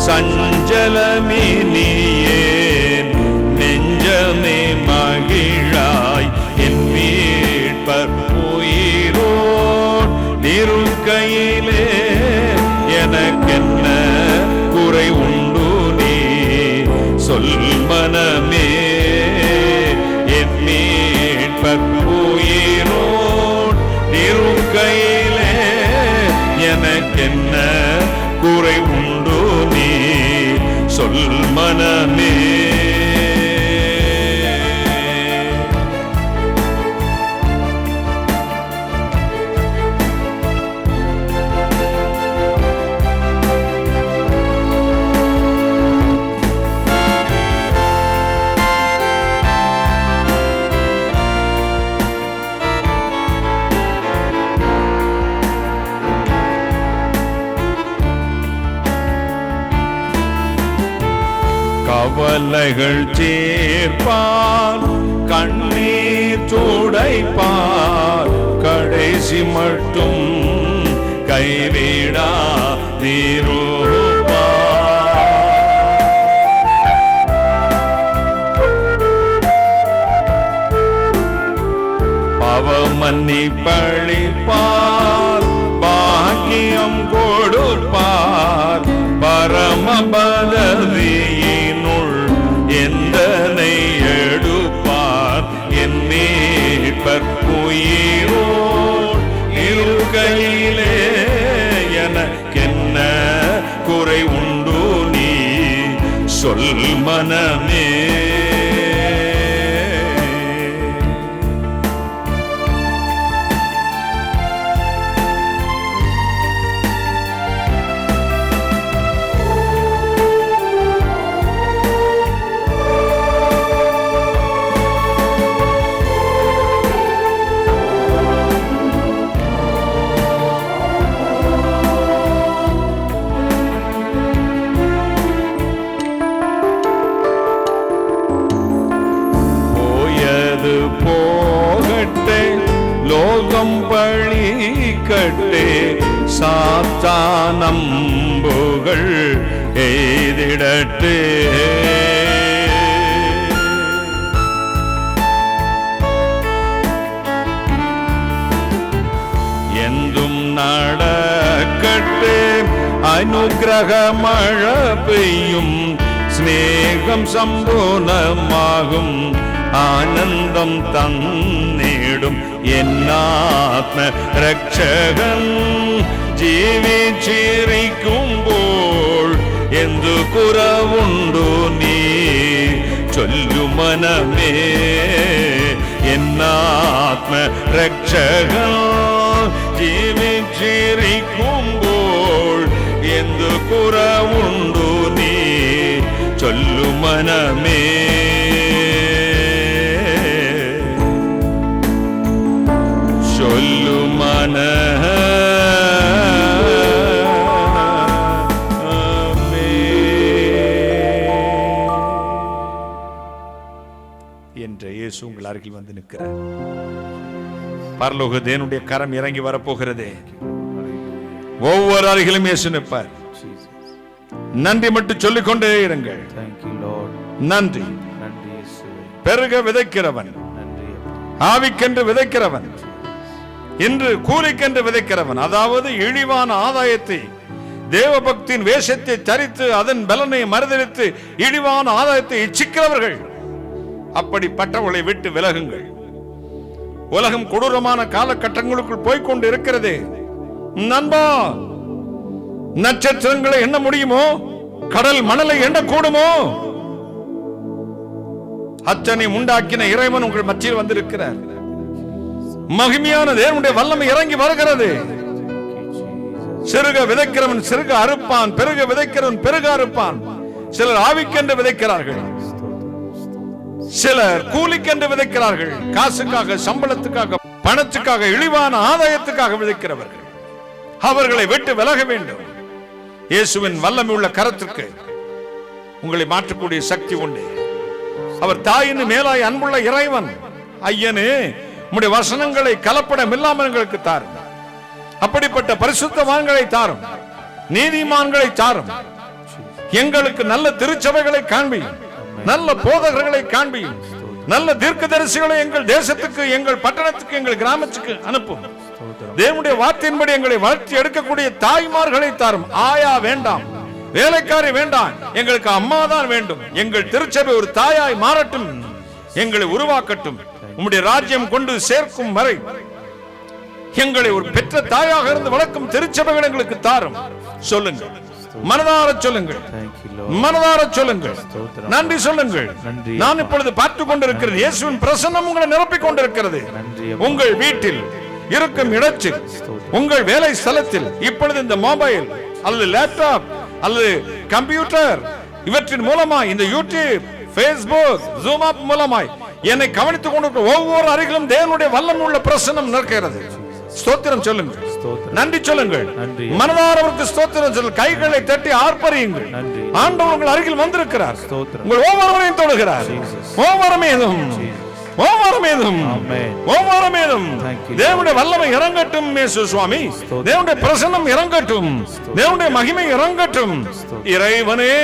சஞ்சலமினியே நெஞ்சமே மகிழாய் என் மீட்பர் உயிரோடு நிருக்கையிலே எனக்கென்ன குறை உண்டு நீ சொல் மனமே என் மீட்பர் உயிரோடு நிருக்கையிலே எனக்கென்ன குறை உண்டு நீ சொல் மனமே. கவலைகள் தீர்ப்பார் கண்ணீர் துடைப்பார் கடைசி மட்டும் கைவிடா பவமன்னி பழிப்பார் பாக்கியம் கொடுப்பார் பரமபதவியினுள் எந்தனை எடுப்பார் என் மீட்பர் உயிரோடு இருக்கையிலே எனக்கென்ன குறை உண்டு நீ சொல் மனமே. லோகம் பழிக்கட்டே சாத்தானம்புகள் எய்திடட்டே. எந்தும் நடக்கட்டே அனுக்கிரக மழை பெய்யும், ஸ்நேகம் சம்பூர்ணமாகும், ஆனந்தம் தந்திடும் என்னாத்ம ரட்சகன் ജീവിച്ചിരിക്കുമ്പോൾ എന്തു കുറവുണ്ടു നീ ചൊല്ലു മനമേ. എന്നാത്മ രക്ഷകൻ ജീവിച്ചിരിക്കുമ്പോൾ എന്തു കുറവുണ്ടു നീ ചൊല്ലു മനമേ. ചൊല്ലു என்ற இயேசு உங்கள் அருகில் வந்து நிற்கிறார். பரலோக தேவனுடைய கரம் இறங்கி வரப்போகிறதே. ஒவ்வொரு அருகிலும் இயேசு நிற்பார். நன்றி மட்டும் சொல்லிக் கொண்டே இருங்கள். நன்றி. பெருக விதைக்கிறவன், ஆவிக்கென்று விதைக்கிறவன், இன்று கூலிக்கென்று விதைக்கிறவன், அதாவது இழிவான ஆதாயத்தை, தேவபக்தியின் வேஷத்தை தரித்து அதன் பலனை மறுதலித்து இழிவான ஆதாயத்தை இச்சிக்கிறவர்கள், அப்படிப்பட்டவர்களை விட்டு விலகுங்கள். உலகம் கொடூரமான காலகட்டங்களுக்குள் போய்கொண்டு இருக்கிறது. நண்பா, நட்சத்திரங்களை எண்ண முடியுமோ? கடல் மணலை எண்ணக்கூடுமோ? அத்தனை உண்டாக்கின இறைவன் உங்கள் மத்தியில் வந்திருக்கிறார். மகிமையான தேவனுடைய வல்லமை இறங்கி வருகிறது. சிறுக விதைக்கிறவன் சிறுக அறுப்பான், பெருக விதைக்கிறவன் பெருக அறுப்பான். சிலர் ஆவிக்கென்று விதைக்கிறார்கள், சிலர் கூலிக்கென்று விதைக்கிறார்கள். காசுக்காக, சம்பளத்துக்காக, பணத்துக்காக, இழிவான ஆதாயத்துக்காக விதைக்கிறவர்கள். அவர்களை விட்டு விலக வேண்டும். இயேசுவின் வல்லமை உள்ள கரத்திற்கு உங்களை மாற்றக்கூடிய சக்தி உண்டு. அவர் தாயின் மேலாய் அன்புள்ள இறைவன். ஐயனே, உம்முடைய வசனங்களை கலப்படம் இல்லாமல் எங்களுக்கு தாரும். அப்படிப்பட்ட பரிசுத்தவான்களை தாரும், நீதிமான்களை தாரும். எங்களுக்கு நல்ல திருச்சபைகளை காண்பியும், நல்ல போதகர்களை காண்பியும், நல்ல தீர்க்கதரிசிகளை எங்கள் தேசத்துக்கு, எங்கள் பட்டணத்துக்கு, எங்கள் கிராமத்துக்கு அனுப்பும். தேவனுடைய வார்த்தையின்படி எங்களை வளர்ச்சி எடுக்கக்கூடிய தாய்மார்களை தாரும். ஆயா வேண்டாம், வேலைக்காரி வேண்டாம், எங்களுக்கு அம்மா தான் வேண்டும். எங்கள் திருச்சபை ஒரு தாயாய் மாறட்டும், எங்களை உருவாக்கட்டும். உம்முடைய ராஜ்யம் கொண்டு சேர்க்கும் வரை எங்களை ஒரு பெற்ற தாயாக இருந்து வளர்க்கும் திருச்சபைகள் எங்களுக்கு தாரும். சொல்லுங்கள், மனதார சொல்லுங்கள், மனதார சொல்லுங்கள், நன்றி சொல்லுங்கள். நான் இப்பொழுது பார்த்துக் கொண்டிருக்கிறது, இயேசுவின் பிரசன்னம் உங்களை நிரப்பிக் கொண்டிருக்கிறது. உங்கள் வீட்டில் இருக்கும் இடத்தில், உங்கள் வேலை ஸ்தலத்தில், இப்பொழுது இந்த மொபைல் அல்லது லேப்டாப் அல்லது கம்ப்யூட்டர் இவற்றின் மூலமாய், இந்த யூடியூப், பேஸ்புக், ஜூம் ஆப் மூலமாய் என்னை கவனித்துக் கொண்டிருக்கிற ஒவ்வொரு அருகிலும் தேவனுடைய வல்லமை உள்ள பிரசன்னம் நிற்கிறது. ஸ்தோத்திரம் சொல்லுங்கள், நன்றி சொல்லுங்கள், மனதாரவருக்கு ஸ்தோத்திரம் சொல்லுங்கள். கைகளை தட்டி ஆர்ப்பரியுங்கள். ஆண்டவர் உங்கள் அருகில் வந்திருக்கிறார். உங்கள் ஒவ்வொருவரையும் தொழுகிறார். ஒவ்வொரு மீதும் தேவனுடைய வல்லமை இறங்கட்டும். இயேசு சுவாமி, தேவனுடைய பிரசன்னம் இறங்கட்டும், தேவனுடைய மகிமை இறங்கட்டும். இறைவனே,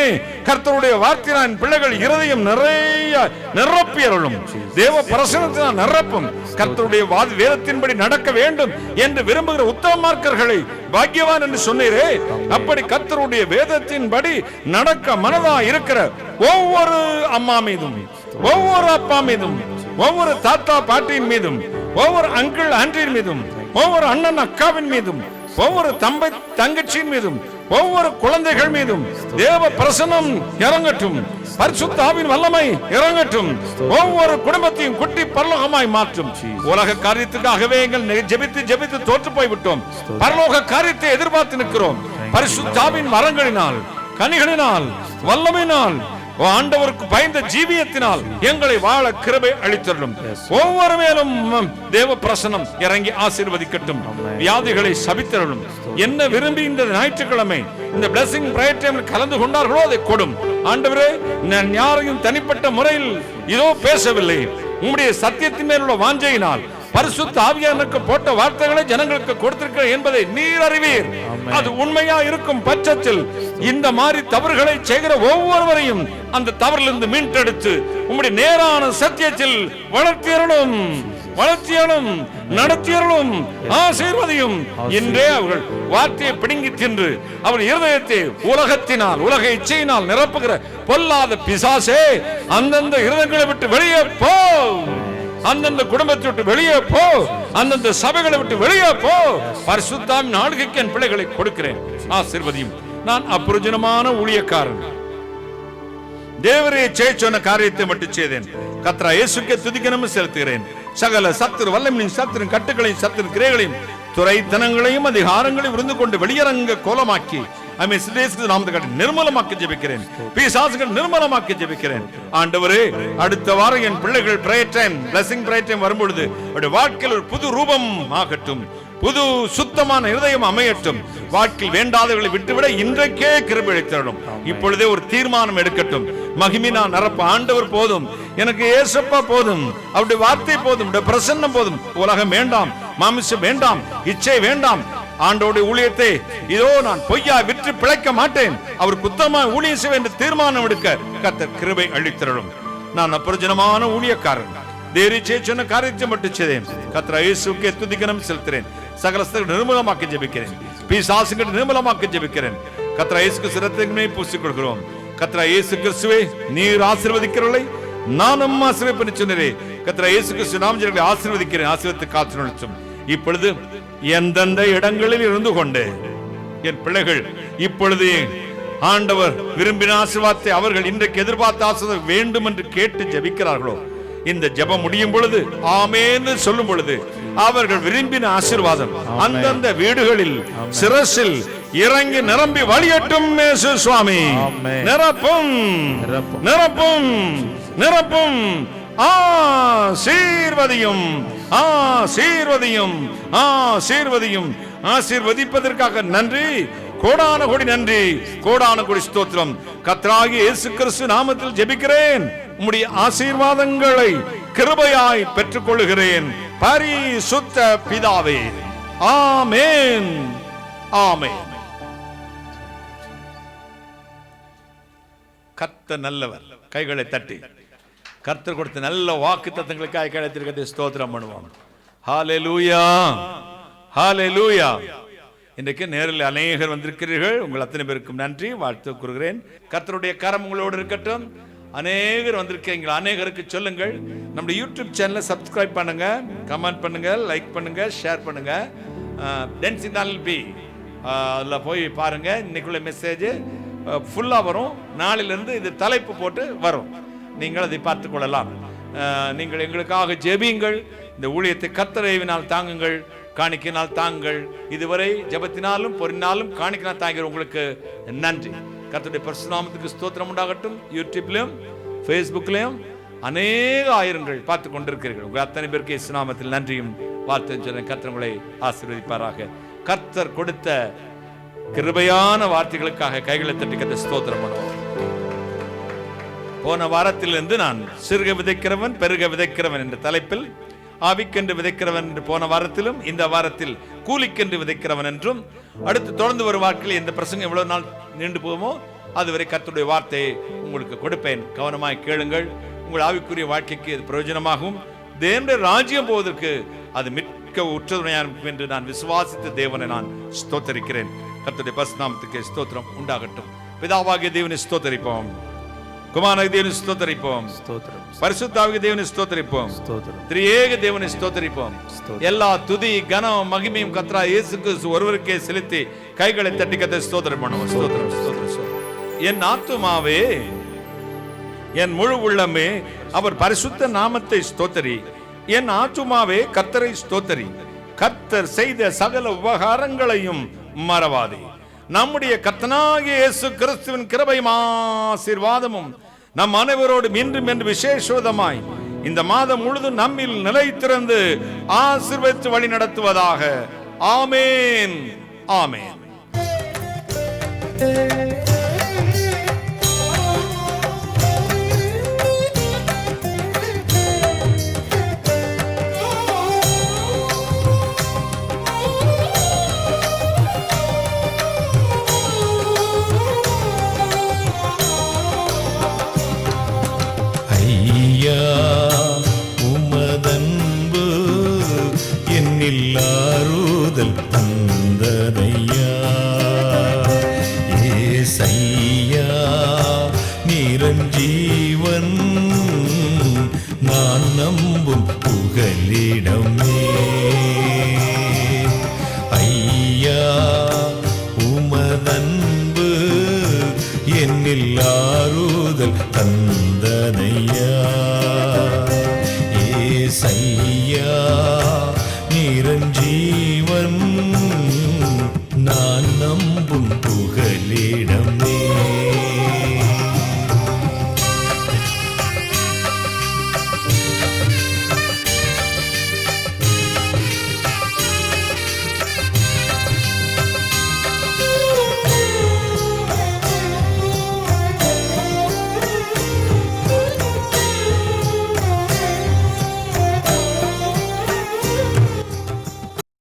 கர்த்தருடைய வார்த்தையின் பிள்ளைகள் இருதயம் நிறைய நிரப்பியருளும். தேவ பிரசன்னத்தினால் நிரப்பும். கர்த்தருடைய வேதத்தின்படி நடக்க வேண்டும் என்று விரும்புகிற உத்தமமார்க்கர்களை பாக்கியவான் என்று சொன்னீரே, அப்படி கர்த்தருடைய வேதத்தின்படி நடக்க மனதா இருக்கிற ஒவ்வொரு அம்மா மீதும், ஒவ்வொரு அப்பா மீதும், ஒவ்வொரு தாத்தா பாட்டியின் மீதும், ஒவ்வொரு அங்கிள் ஆண்டியின் மீதும், ஒவ்வொரு அண்ணன் அக்காவின் மீதும், ஒவ்வொரு தம்பை தங்கச்சியின் மீதும், ஒவ்வொரு குழந்தைகள் மீதும் தேவ பிரசன்னம் இறங்கட்டும். பரிசுத்த ஆவியின் வல்லமை இறங்கட்டும். ஒவ்வொரு குடும்பத்தையும் குட்டி பரலோகமாய் மாற்றும். உலக காரியத்துக்காகவே எங்கள் ஜெபித்து ஜெபித்து தோற்று போய்விட்டோம். பரலோக காரியத்தை எதிர்பார்த்து நிற்கிறோம். பரிசுத்த ஆவியின் வரங்களினால், கனிகளினால், வல்லமையினால், ஆண்டவருக்கு பயந்த ஜீவியத்தினால் எங்களை வாழ கிருபை அளித்தருளும். ஒவ்வொரு மேலும் தேவ பிரசன்னம் இறங்கி ஆசீர்வதிக்கட்டும். வியாதிகளை சபித்தருளும். என்ன விரும்பி இந்த ஞாயிற்றுக்கிழமை இந்த பிளஸிங் பிரேயர் டைமில் கலந்து கொண்டார்களோ அதை கொடும். ஆண்டவரே, நான் யாரையும் தனிப்பட்ட முறையில் இதோ பேசவில்லை. உம்முடைய சத்தியத்தின் மேல் உள்ள வாஞ்சையினால் பரிசுத்த ஆவியானவருக்கு போட்ட வார்த்தைகளை ஜனங்களுக்கு கொடுத்திருக்கிற என்பதை நீர் அறிவீர். அது உண்மையா இருக்கும் பட்சத்தில் இந்த மாதிரி தவறுகளை செய்கிற ஒவ்வொருவரையும் அந்த தவறிலிருந்து மீட்டெடுத்து உம்முடைய நேரான சத்தியத்தில் வளர்த்தியறணும், நடத்தியறணும், ஆசீர்வதியும். இன்றே அவர்கள் வார்த்தையை பிடுங்கி தின்று அவர் இருதயத்தை உலகத்தினால், உலக இச்சையினால் நிரப்புகிற பொல்லாத பிசாசே, அந்தந்த இருதயங்களை விட்டு வெளியே போ, அந்தந்த குடும்பத்தை விட்டு வெளியே போ, அந்தந்த சபைகளை விட்டு வெளியே போ. பரிசுத்தாவின் ஆளுகைக்கு என் பிள்ளைகளை கொடுக்கிறேன், ஆசீர்வதியும். நான் அப்பிரயோஜனமான ஊழியக்காரன், தேவரே சொன்ன காரியத்தை மட்டும் செய்தேன். கர்த்தரா இயேசுக்கே துதிக்கணும் செலுத்துகிறேன். சகல சத்துரு வல்லமையின் சத்துரு கட்டுகளையும் சத்துரு கிரைகளையும் துறைத்தனங்களையும் அதிகாரங்களையும் விருந்து கொண்டு வெளியரங்க கோலமாக்கி நிர்மலமாக்கி ஜெபிக்கிறேன். பிசாசுகள் நிர்மலமாக்கி ஜெபிக்கிறேன். ஆண்டவரே, அடுத்த வாரம் என் பிள்ளைகள் prayer time, blessing prayer time வரும்பொழுது அவருடைய வாழ்க்கையில் ஒரு புது ரூபம் ஆகட்டும், புது சுத்தமான இருதயம் அமையட்டும். வாழ்க்கையில் வேண்டாதவர்களை விட்டுவிட இன்றைக்கே கிருபை அளித்தரணும். இப்பொழுதே ஒரு தீர்மானம் எடுக்கட்டும். மகிமைனா நிரப்ப ஆண்டவர் போதும், எனக்கு ஏசப்பா போதும், அவருடைய வார்த்தை போதும், பிரசன்னம் போதும். உலகம் வேண்டாம், மாமிசம் வேண்டாம், இச்சை வேண்டாம். ஆண்டோடைய ஊழியத்தை இதோ நான் பொய்யா விற்று பிழைக்க மாட்டேன், அவர் குத்தமாக ஊழியம் செய்ய என்று தீர்மானம் எடுக்க கர்த்தர் கிருபை அளித்தரணும். நான் அப்பிரயோஜனமான ஊழியக்காரன், தேவரே சொன்ன காரியத்தை மட்டும் செய்தேன். கர்த்தர் இயேசுக்கே துதிக்கணும் செலுத்துகிறேன். சகலத்தை நிர்மலமாக்கி ஜெபிக்கிறேன். பிசாசுகளை நிர்மலமாக்கி ஜெபிக்கிறேன். கர்த்தர் இயேசுக்கு சிரத்தையுமே பூசிக் கொடுக்கிறோம். கர்த்தர் இயேசு கிறிஸ்துவே, நீர் ஆசீர்வதிக்கிறவளை நானும் ஆசீர்வதிப்பேன் சொன்னீரே. கர்த்தர் இயேசு கிறிஸ்து நாமத்திலே ஆசீர்வதிக்கிறேன். ஆசீர்வதித்து காத்து நடத்தும். இப்பொழுது எந்தெந்த இடங்களில் இருந்து கொண்டு என் பிள்ளைகள் இப்பொழுது ஆண்டவர் விரும்பின ஆசீர்வாதத்தை அவர்கள் இன்றைக்கு எதிர்பார்த்த ஆசீர்வாதம் வேண்டும் என்று கேட்டு ஜெபிக்கிறார்களோ, இந்த ஜெபம் முடியும் பொழுது ஆமென் சொல்லும் பொழுது அவர்கள் விரும்பின ஆசீர்வாதம் அந்தந்த வீடுகளில் சிரசில் இறங்கி நிரம்பி வழியட்டும். இயேசு சுவாமி நிரப்பும், நிரப்பும், நிரப்பும். ஆசீர்வதியும், ஆசீர்வதியும், ஆசீர்வதியும். ஆசீர்வதிப்பதற்காக நன்றி, கோடான கோடி நன்றி, கோடான கோடி ஸ்தோத்திரம். கர்த்தராகிய இயேசு கிறிஸ்து நாமத்தில் ஜெபிக்கிறேன். உம்முடைய ஆசீர்வாதங்களை கிருபையாய் பெற்றுக் கொள்கிறேன் பரிசுத்த பிதாவே. ஆமென், ஆமென். கர்த்தர் நல்லவர். கைகளை தட்டி கர்த்தர் கொடுத்த நல்ல வாக்கு தத்தங்களுக்காக கையெழுத்திருக்கிறதை ஸ்தோத்திரம் பண்ணுவோம். ஹல்லேலூயா, ஹல்லேலூயா. இன்றைக்கு நேரில் அநேகர் வந்திருக்கிறீர்கள். உங்கள் அத்தனை பேருக்கும் நன்றி, வாழ்த்து கூறுகிறேன். கர்த்தருடைய கரம் உங்களோடு இருக்கட்டும். அநேகர் வந்திருக்கீங்க, அநேகருக்கு சொல்லுங்கள். நம்முடைய யூடியூப் சேனலை சப்ஸ்கிரைப் பண்ணுங்க, கமெண்ட் பண்ணுங்க, லைக் பண்ணுங்க, ஷேர் பண்ணுங்க. டென்சிங் பி அதில் போய் பாருங்க. இன்னைக்குள்ள மெசேஜ் ஃபுல்லாக வரும். நாளிலிருந்து இது தலைப்பு போட்டு வரும், நீங்கள் அதை பார்த்து கொள்ளலாம். நீங்கள் எங்களுக்காக ஜெபியுங்கள். இந்த ஊழியத்தை கர்த்தரேவினால் தாங்குங்கள், காணிக்கையினால் தாங்குங்கள். இதுவரை ஜெபத்தினாலும் பொறினாலும் காணிக்கையினால் தாங்கிற உங்களுக்கு நன்றி. கர்த்தருடைய பரிசுத்த நாமத்துக்கு ஸ்தோத்திரம் உண்டாகட்டும். யூடியூப்லயும் ஃபேஸ்புக்லயும் அநேக ஆயிரங்கள் பார்த்து கொண்டிருக்கிறீர்கள். உங்கள் அத்தனை பேருக்கு இயேசு நாமத்தில் நன்றியும் வாழ்த்து சொல்றேன். கர்த்தர் உங்களை ஆசீர்வதிப்பாராக. கர்த்தர் கொடுத்த கிருபையான வார்த்தைகளுக்காக கைகளை தட்டி கர்த்தர் ஸ்தோத்திரம் பண்ணுவோம். போன வாரத்திலிருந்து நான் சிறுக விதைக்கிறவன் பெருக விதைக்கிறவன் என்ற தலைப்பில் ஆவிக்கென்று விதைக்கிறவன் என்று போன வாரத்திலும், இந்த வாரத்தில் கூலிக்கென்று விதைக்கிறவன் என்றும், அடுத்து தொடர்ந்து வரும் வாழ்க்கையில் இந்த பிரசங்கம் எவ்வளவு நாள் நீண்டு போகுமோ அதுவரை கர்த்தருடைய வார்த்தையை உங்களுக்கு கொடுப்பேன். கவனமாய் கேளுங்கள். உங்கள் ஆவிக்குரிய வாழ்க்கைக்கு இது பிரயோஜனமாகும். தேவனுடைய ராஜ்யம் போவதற்கு அது மிக்க உற்றுதுணையாக இருக்கும் என்று நான் விசுவாசித்த தேவனை நான் ஸ்தோத்தரிக்கிறேன். கர்த்தருடைய பரிசுத்த நாமத்துக்கு ஸ்தோத்திரம் உண்டாகட்டும். பிதாவாகிய தேவனை ஸ்தோத்தரிப்போம், குமாரனாகிய தேவனை ஸ்தோத்தரிப்போம், பரிசுத்த ஆவிய தேவனை ஸ்தோத்தரிப்போம், திரியேக தேவனை ஸ்தோத்தரிப்போம். எல்லா துதி கனம் மகிமையும் கர்த்தராகிய இயேசு கிறிஸ்து ஒருவருக்கே செலுத்தி கைகளை தட்டி கர்த்தரை ஸ்தோத்திரம் பண்ணுவோம். ஸ்தோத்திரம், ஸ்தோத்திரம். என் ஆத்துமாவே, என் முழு உள்ளமே அவர் பரிசுத்த நாமத்தை ஸ்தோத்தரி. என் ஆத்துமாவே கர்த்தரை ஸ்தோத்தரி. கர்த்தர் செய்த சகல உபகாரங்களையும் மறவாதே. நம்முடைய கர்த்தனாகிய இயேசு கிறிஸ்துவின் கிருபையும் ஆசீர்வாதமும் நம் அனைவரோடும் இன்றும் என்று விசேஷமாய் இந்த மாதம் முழுதும் நம்மில் நிலைத்திருந்து ஆசீர்வதித்து வழி நடத்துவதாக. ஆமென், ஆமென். ஐயா உமதன்பு என்னில் ஆறுதல் தந்தனையா. ஏசையா நிரஞ்சீ